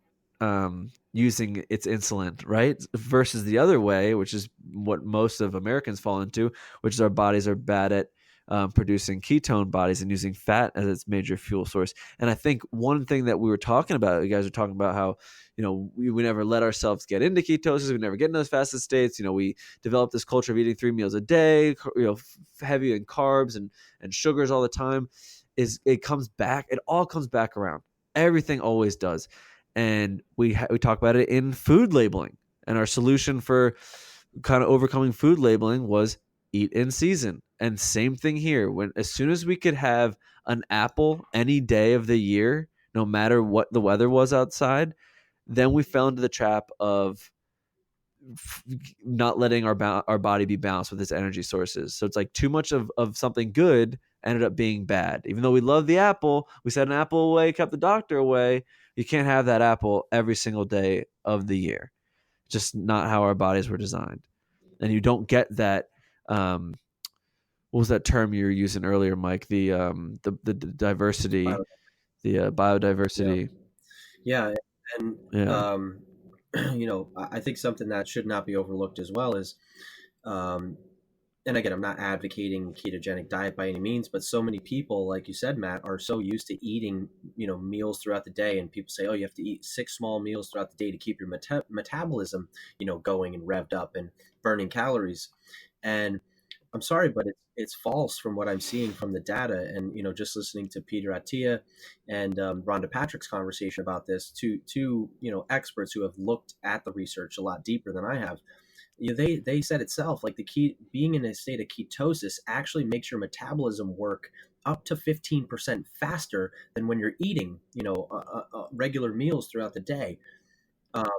using its insulin, right? Versus the other way, which is what most of Americans fall into, which is our bodies are bad at producing ketone bodies and using fat as its major fuel source. And I think one thing that we were talking about, you guys were talking about how, we never let ourselves get into ketosis. We never get in those fasted states. We develop this culture of eating 3 meals a day, heavy in carbs and sugars all the time. It comes back. It all comes back around. Everything always does. And we talk about it in food labeling. And our solution for kind of overcoming food labeling was eat in season. And same thing here. As soon as we could have an apple any day of the year, no matter what the weather was outside, then we fell into the trap of not letting our body be balanced with its energy sources. So it's like too much of something good ended up being bad. Even though we love the apple, we set an apple away, kept the doctor away. You can't have that apple every single day of the year. Just not how our bodies were designed. And you don't get that. What was that term you were using earlier, Mike? The diversity, the Yeah, biodiversity. yeah, and Yeah. I think something that should not be overlooked as well is, um, and again, I'm not advocating ketogenic diet by any means, but so many people, like you said, Matt, are so used to eating, meals throughout the day, and people say, oh, you have to eat 6 small meals throughout the day to keep your metabolism, going and revved up and burning calories. And I'm sorry, but it's false from what I'm seeing from the data, and just listening to Peter Attia and Rhonda Patrick's conversation about this, two experts who have looked at the research a lot deeper than I have. They said itself, like the key being in a state of ketosis actually makes your metabolism work up to 15% faster than when you're eating regular meals throughout the day. Um,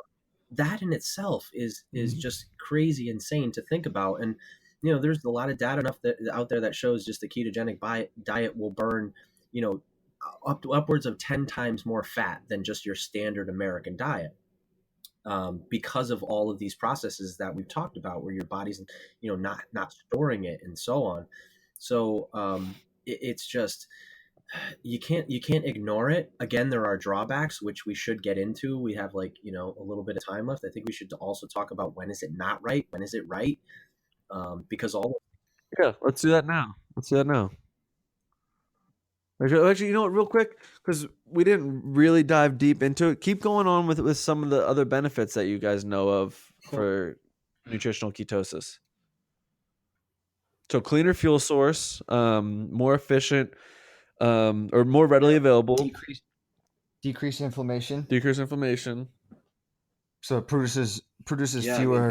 that in itself is just crazy insane to think about. And there's a lot of data enough out there that shows just the ketogenic diet will burn you know upwards of 10 times more fat than just your standard American diet, because of all of these processes that we've talked about, where your body's not storing it and so on. So it's just, you can't ignore it. Again, there are drawbacks which we should get into. We have, like, a little bit of time left. I think we should also talk about when is it not right, when is it right, because all Yeah. Let's do that now. Let's do that now. Actually, you know what, real quick, because we didn't really dive deep into it. Keep going on with some of the other benefits that you guys know of for nutritional ketosis. So cleaner fuel source, more efficient, or more readily available, Decrease inflammation. decrease inflammation, So it produces yeah, I mean, fewer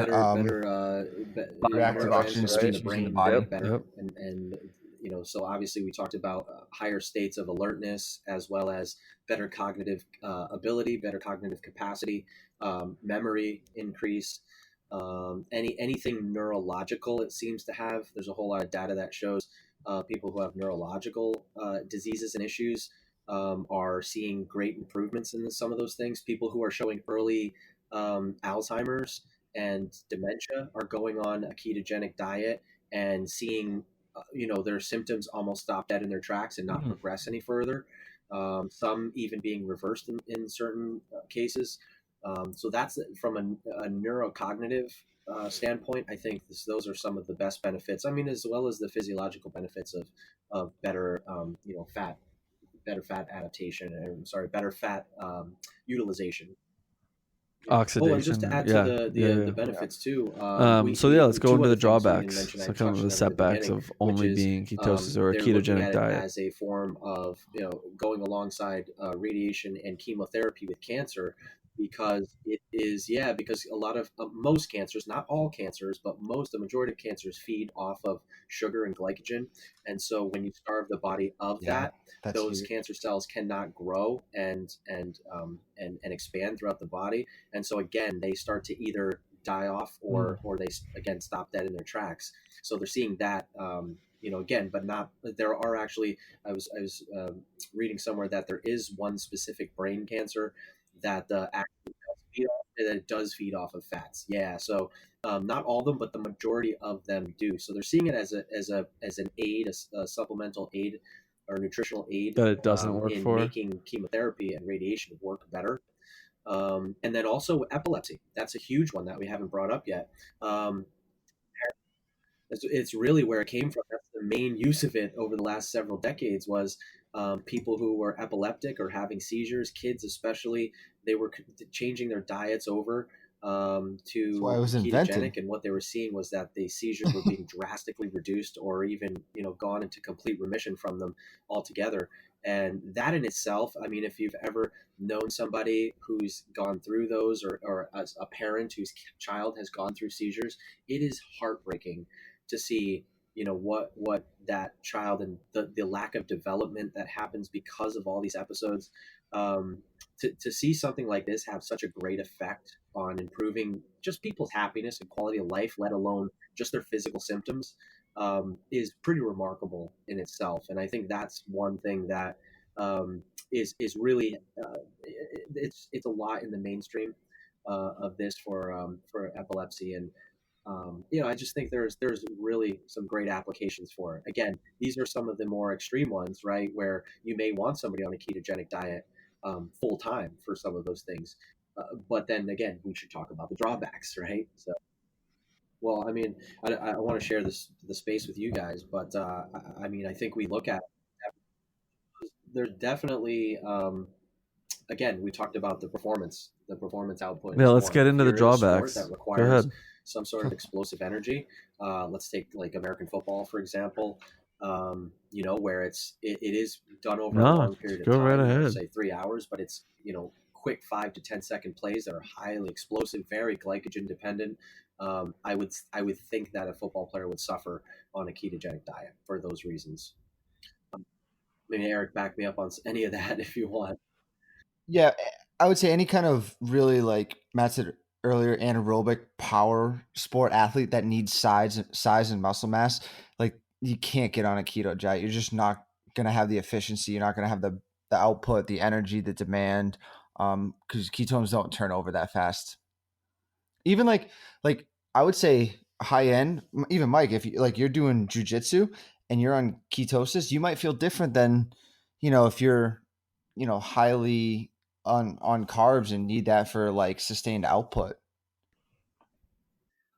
reactive neurotransmitters oxygen in the species in the brain, body. better, and so obviously we talked about higher states of alertness, as well as better cognitive ability, better cognitive capacity, memory increase, anything neurological. It seems to have, there's a whole lot of data that shows people who have neurological diseases and issues are seeing great improvements in some of those things. People who are showing early Alzheimer's and dementia are going on a ketogenic diet and seeing, their symptoms almost stop dead in their tracks and not progress any further. Some even being reversed in certain cases. So that's from a neurocognitive standpoint. I think those are some of the best benefits. I mean, as well as the physiological benefits of better, better fat adaptation. Or, sorry, better fat utilization. Oh, and just to Oxidation. add to Yeah. the Yeah. the, Yeah. the benefits too, So yeah, let's go two into other the things we didn't drawbacks. mention. I So kind of touched the on them at the setbacks beginning, of which only is being ketosis or a they're looking ketogenic at it diet. as a form of going alongside radiation and chemotherapy with cancer, because it is, yeah, because a lot of most cancers, not all cancers, but the majority of cancers feed off of sugar and glycogen, and so when you starve the body of Yeah, that, that's those huge. cancer cells cannot grow and expand throughout the body, and so again they start to either die off, or they again stop dead in their tracks. So they're seeing that, again, but not, there are actually, I was reading somewhere that there is one specific brain cancer that actually does feed off, that it does feed off of fats. Yeah, so not all of them, but the majority of them do. So they're seeing it as an aid, a supplemental aid or nutritional aid, That it doesn't work in for. making chemotherapy and radiation work better. And then also epilepsy. That's a huge one that we haven't brought up yet. Um, it's really where it came from. That's the main use of it over the last several decades, was people who were epileptic or having seizures, kids especially. They were changing their diets over That's why it to was invented. ketogenic, and what they were seeing was that the seizures were being drastically reduced, or even gone into complete remission from them altogether. And that in itself, I mean, if you've ever known somebody who's gone through those, or as a parent whose child has gone through seizures, it is heartbreaking to see what that child, and the lack of development that happens because of all these episodes. To see something like this have such a great effect on improving just people's happiness and quality of life, let alone just their physical symptoms, is pretty remarkable in itself. And I think that's one thing that is really, it's a lot in the mainstream of this for epilepsy. And I just think there's really some great applications for it. Again, these are some of the more extreme ones, right? Where you may want somebody on a ketogenic diet full time for some of those things. But then again, we should talk about the drawbacks, right? So, well, I mean, I want to share the space with you guys, but I mean, I think we look at, there's definitely, again, we talked about the performance output in Yeah, let's sport. get If into the you're in a sport that drawbacks. Go requires ahead. some sort of explosive energy, let's take like American football, for example, where it is done over a No, long period of go right time, ahead. say 3 hours, but it's, quick 5 to 10 second plays that are highly explosive, very glycogen dependent. I would think that a football player would suffer on a ketogenic diet for those reasons. Maybe Eric, back me up on any of that if you want. Yeah, I would say any kind of really, like Matt said earlier, anaerobic power sport athlete that needs size and muscle mass, like you can't get on a keto diet. You're just not gonna have the efficiency. You're not gonna have the output, the energy, the demand, because ketones don't turn over that fast. Even like I would say high end, even Mike, if you like you're doing jujitsu and you're on ketosis, you might feel different than, if you're, highly on carbs and need that for like sustained output.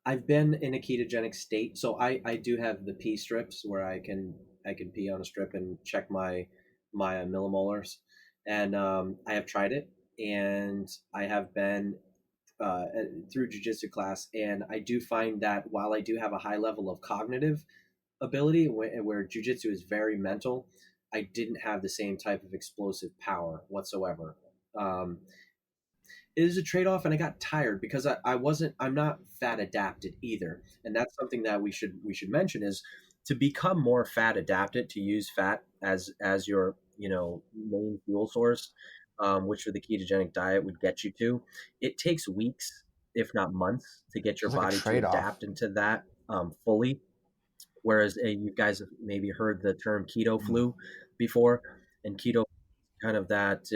I've been in a ketogenic state, so I do have the pee strips where I can pee on a strip and check my millimolars, and I have tried it, and I have been through jujitsu class, and I do find that while I do have a high level of cognitive ability, where jujitsu is very mental, I didn't have the same type of explosive power whatsoever. Um, it is a trade-off, and I got tired because I'm not fat adapted either, and that's something that we should mention, is to become more fat adapted, to use fat as your main fuel source, which for the ketogenic diet would get you to. It takes weeks, if not months, to get So your it's like a body to trade off. adapt into that fully. Whereas you guys have maybe heard the term keto flu before, and keto, kind of that,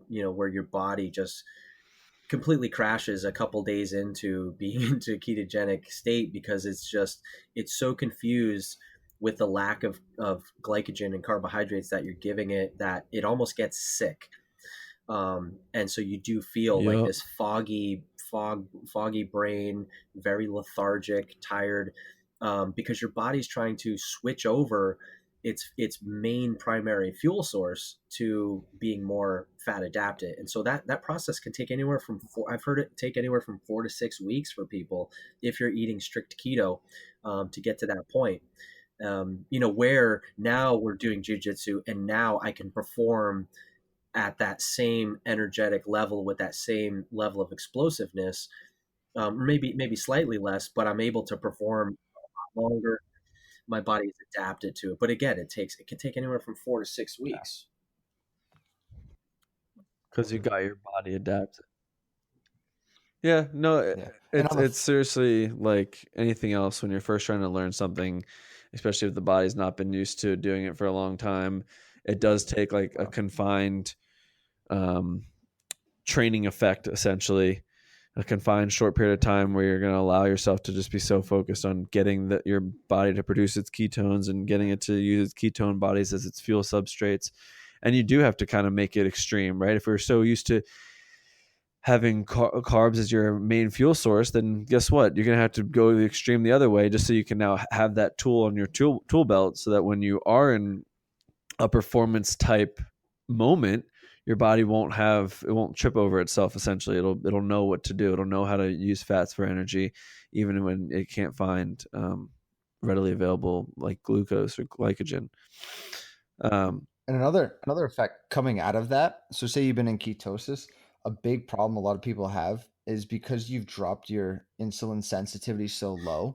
where your body just completely crashes a couple days into being into a ketogenic state, because it's so confused with the lack of glycogen and carbohydrates that you're giving it, that it almost gets sick. And so you do feel like Yep. this foggy brain, very lethargic, tired, because your body's trying to switch over its main primary fuel source to being more fat adapted. And so that process can take anywhere from I've heard it take anywhere from 4 to 6 weeks for people if you're eating strict keto, to get to that point. Where now we're doing jujitsu and now I can perform at that same energetic level with that same level of explosiveness, maybe slightly less, but I'm able to perform longer. My body is adapted to it. But again, it can take anywhere from 4 to 6 weeks. because you got your body adapted. Yeah, no, Yeah. And it's on the it's seriously like anything else when you're first trying to learn something, especially if the body's not been used to doing it for a long time. It does take like a confined um, training effect, essentially, a confined short period of time where you're going to allow yourself to just be so focused on getting your body to produce its ketones and getting it to use its ketone bodies as its fuel substrates. And you do have to kind of make it extreme, right? If we're so used to having carbs as your main fuel source, then guess what? You're going to have to go to the extreme the other way just so you can now have that tool on your tool belt so that when you are in a performance type moment, your body won't trip over itself. Essentially, it'll know what to do. It'll know how to use fats for energy, even when it can't find readily available like glucose or glycogen. And another effect coming out of that, so say you've been in ketosis, a big problem a lot of people have is because you've dropped your insulin sensitivity so low,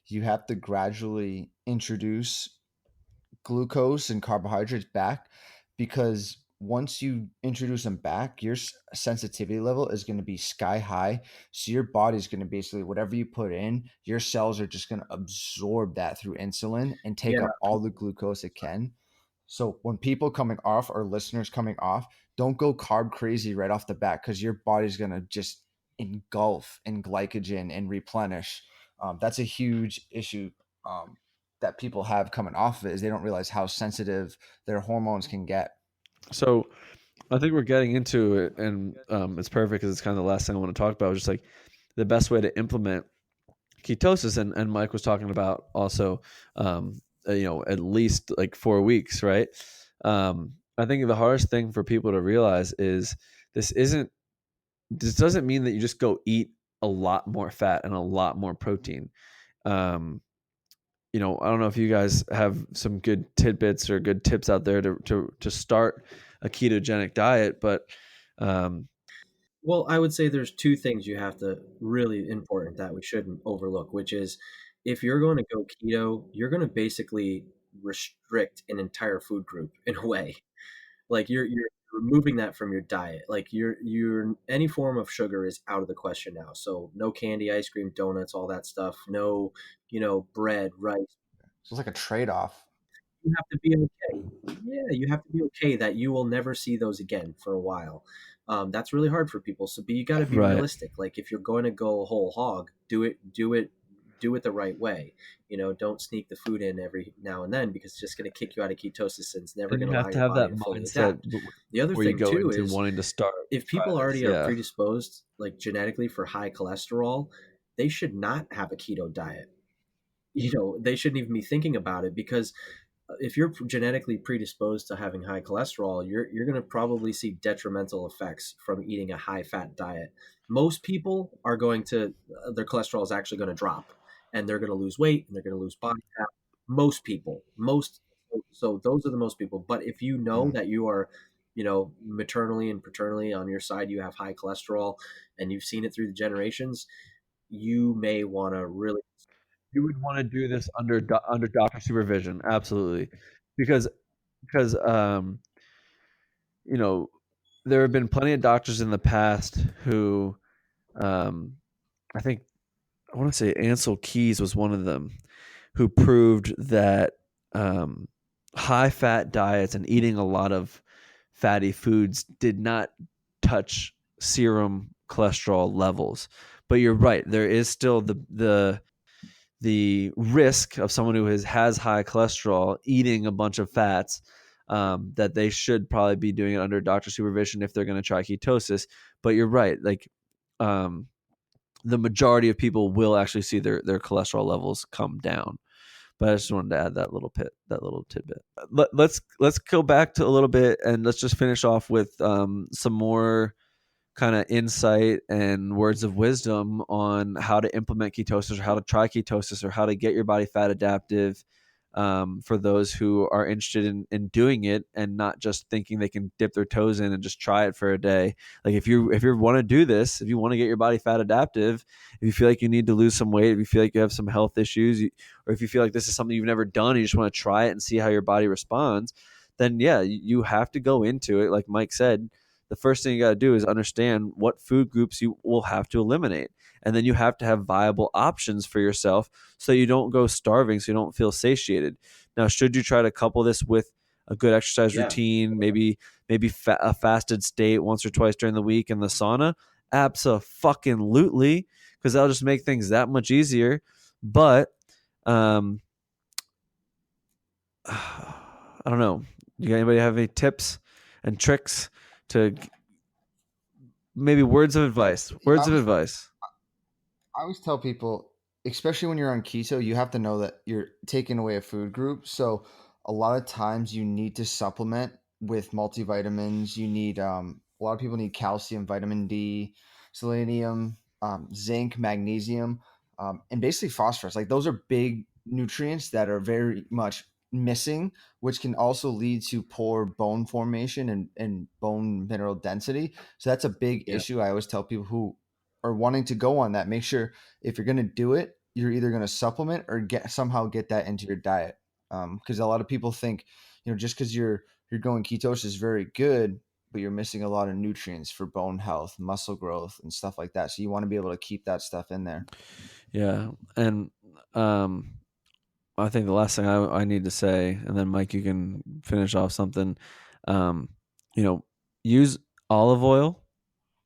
you have to gradually introduce glucose and carbohydrates back, because once you introduce them back, your sensitivity level is going to be sky high. So your body's going to basically, whatever you put in, your cells are just going to absorb that through insulin and take Yeah. up all the glucose it can. So when people coming off or listeners coming off, don't go carb crazy right off the bat, because your body's going to just engulf in glycogen and replenish. That's a huge issue that people have coming off of it, is they don't realize how sensitive their hormones can get. So I think we're getting into it, and it's perfect because it's kind of the last thing I want to talk about. Just like the best way to implement ketosis, and Mike was talking about also, at least like 4 weeks, right? I think the hardest thing for people to realize is this isn't this doesn't mean that you just go eat a lot more fat and a lot more protein. Um, I don't know if you guys have some good tidbits or good tips out there to start a ketogenic diet, but um, Well, I would say there's two things you have to really important that we shouldn't overlook, which is if you're going to go keto, you're going to basically restrict an entire food group in a way. Like you're removing that from your diet. Like you're any form of sugar is out of the question now. So no candy, ice cream, donuts, all that stuff. No, bread, rice. So it's like a trade-off. You have to be okay. Yeah, you have to be okay that you will never see those again for a while. That's really hard for people. So, but you got to be right. realistic. Like if you're going to go whole hog, do it the right way. Don't sneak the food in every now and then, because it's just going to kick you out of ketosis and it's never And going you to allow have to your have body that to fully mindset adapt. The other where you thing go too into is wanting to if try people this. already are Yeah. predisposed, like genetically, for high cholesterol, they should not have a keto diet. They shouldn't even be thinking about it, because if you're genetically predisposed to having high cholesterol, you're going to probably see detrimental effects from eating a high fat diet. Most people are going to their cholesterol is actually going to drop, and they're going to lose weight and they're going to lose body fat. Most people, most so those are the most people. But if you know Mm. that you are, maternally and paternally on your side, you have high cholesterol, and you've seen it through the generations, you may want to really. You would want to do this under doctor supervision, absolutely, because you know there have been plenty of doctors in the past who um, I think I want to say Ansel Keys was one of them who proved that um, high fat diets and eating a lot of fatty foods did not touch serum cholesterol levels. But you're right, there is still the risk of someone who has high cholesterol eating a bunch of fats, that they should probably be doing it under doctor supervision if they're going to try ketosis. But you're right, like the majority of people will actually see their cholesterol levels come down. But I just wanted to add that little tidbit. Let's go back to a little bit, and let's just finish off with some more kind of insight and words of wisdom on how to implement ketosis, or how to try ketosis, or how to get your body fat adaptive, for those who are interested in doing it and not just thinking they can dip their toes in and just try it for a day. Like if you want to do this, if you want to get your body fat adaptive, if you feel like you need to lose some weight, if you feel like you have some health issues, or if you feel like this is something you've never done, you just want to try it and see how your body responds, then yeah, you have to go into it. Like Mike said, the first thing you got to do is understand what food groups you will have to eliminate. And then you have to have viable options for yourself so you don't go starving, so you don't feel satiated. Now, should you try to couple this with a good exercise Yeah. routine, maybe a fasted state once or twice during the week in the sauna? Abso-fucking-lutely, because that'll just make things that much easier. But I don't know. You anybody have any tips and tricks to maybe words of advice? Words of advice. I always tell people, especially when you're on keto, you have to know that you're taking away a food group. So a lot of times you need to supplement with multivitamins. You need a lot of people need calcium, vitamin D, selenium, zinc, magnesium, and basically phosphorus. Like those are big nutrients that are very much missing, which can also lead to poor bone formation and bone mineral density. So that's a big Yeah. issue. I always tell people who are wanting to go on that, make sure if you're going to do it, you're either going to supplement or somehow get that into your diet. Because a lot of people think, just because you're going ketosis is very good, but you're missing a lot of nutrients for bone health, muscle growth, and stuff like that. So you want to be able to keep that stuff in there. Yeah, and I think the last thing I need to say, and then Mike, you can finish off something. Um, use olive oil,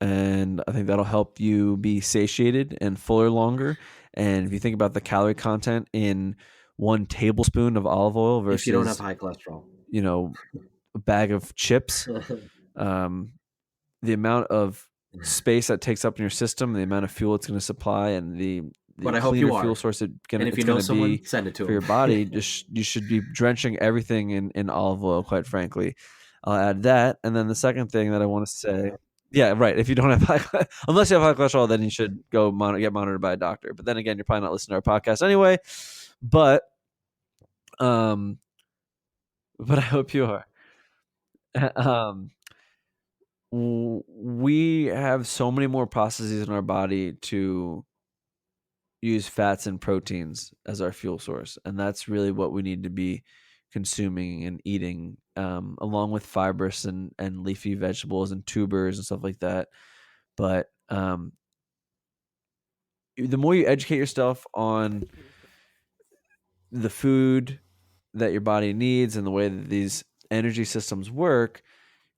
and I think that'll help you be satiated and fuller longer. And if you think about the calorie content in 1 tablespoon of olive oil If you don't have versus, high cholesterol. a bag of chips, um, the amount of space that takes up in your system, the amount of fuel it's going to supply, and the But I hope cleaner you fuel are. source And if you it's know going to someone, be send it to for your them. body. You should be drenching everything in olive oil, quite frankly. I'll add that. And then the second thing that I want to say, yeah, right. If you don't have unless you have high cholesterol, then you should go get monitored by a doctor. But then again, you're probably not listening to our podcast anyway. But um, but I hope you are. um, we have so many more processes in our body to use fats and proteins as our fuel source, and that's really what we need to be consuming and eating, along with fibrous and leafy vegetables and tubers and stuff like that. But the more you educate yourself on the food that your body needs and the way that these energy systems work,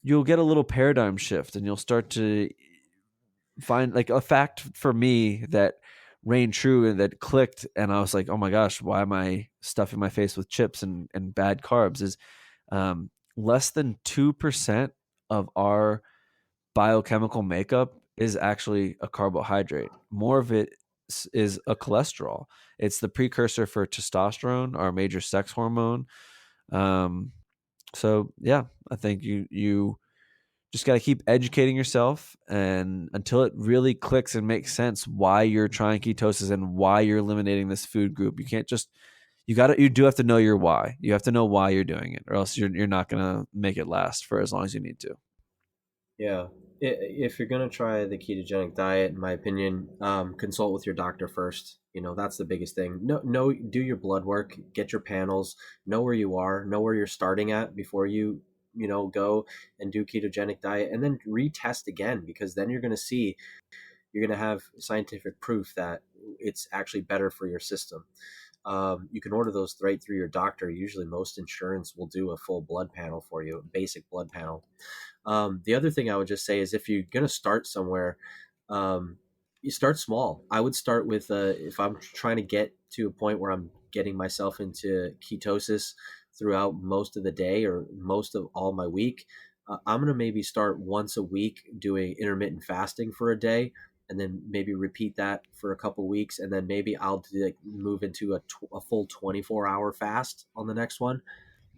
you'll get a little paradigm shift, and you'll start to find, like, a fact for me that rang true and that clicked, and I was like, oh my gosh, why am I stuffing my face with chips and bad carbs, is less than 2% of our biochemical makeup is actually a carbohydrate. More of it is a cholesterol. It's the precursor for testosterone, our major sex hormone. um, so yeah, I think you just got to keep educating yourself, and until it really clicks and makes sense why you're trying ketosis and why you're eliminating this food group. You can't just, you do have to know your why. You have to know why you're doing it, or else you're not going to make it last for as long as you need to. Yeah. If you're going to try the ketogenic diet, in my opinion, consult with your doctor first. That's the biggest thing. Do your blood work, get your panels, know where you are, know where you're starting at before you go and do ketogenic diet, and then retest again, because then you're going to have scientific proof that it's actually better for your system. You can order those right through your doctor. Usually most insurance will do a full blood panel for you, a basic blood panel. The other thing I would just say is, if you're going to start somewhere, you start small. I would start with, if I'm trying to get to a point where I'm getting myself into ketosis throughout most of the day or most of all my week, I'm going to maybe start once a week doing intermittent fasting for a day. and then maybe repeat that for a couple weeks, and then maybe I'll move into a full 24-hour fast on the next one,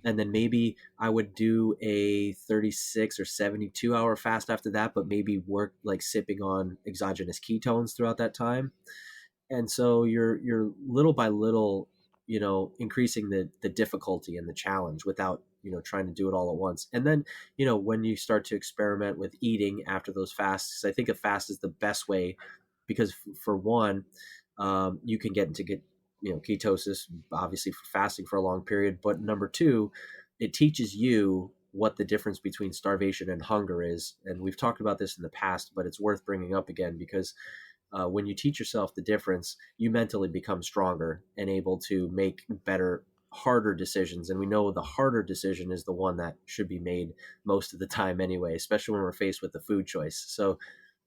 and then maybe I would do a 36 or 72-hour fast after that, but maybe work like sipping on exogenous ketones throughout that time. And so you're little by little, increasing the difficulty and the challenge without trying to do it all at once. And then when you start to experiment with eating after those fasts, I think a fast is the best way, because for one, you can get into ketosis, obviously, for fasting for a long period, but number two, it teaches you what the difference between starvation and hunger is. And we've talked about this in the past, but it's worth bringing up again, because when you teach yourself the difference, you mentally become stronger and able to make better, harder decisions. And we know the harder decision is the one that should be made most of the time anyway, especially when we're faced with the food choice. So,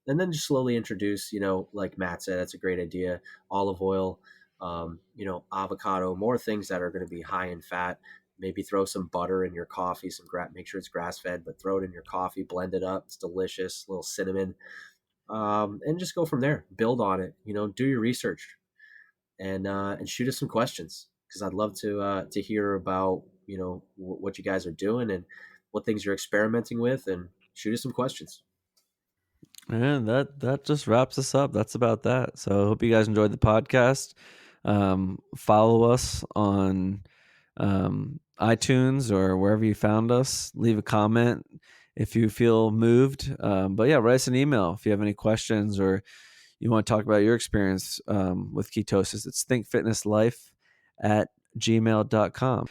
and then just slowly introduce, like Matt said, that's a great idea. Olive oil, avocado, more things that are going to be high in fat. Maybe throw some butter in your coffee, make sure it's grass fed, but throw it in your coffee, blend it up. It's delicious. A little cinnamon, and just go from there. Build on it. Do your research, and shoot us some questions, because I'd love to hear about what you guys are doing and what things you're experimenting with, and shoot us some questions. And that just wraps us up. That's about that. So I hope you guys enjoyed the podcast. Follow us on iTunes or wherever you found us. Leave a comment if you feel moved. But yeah, write us an email if you have any questions or you want to talk about your experience with ketosis. It's thinkfitnesslife@gmail.com.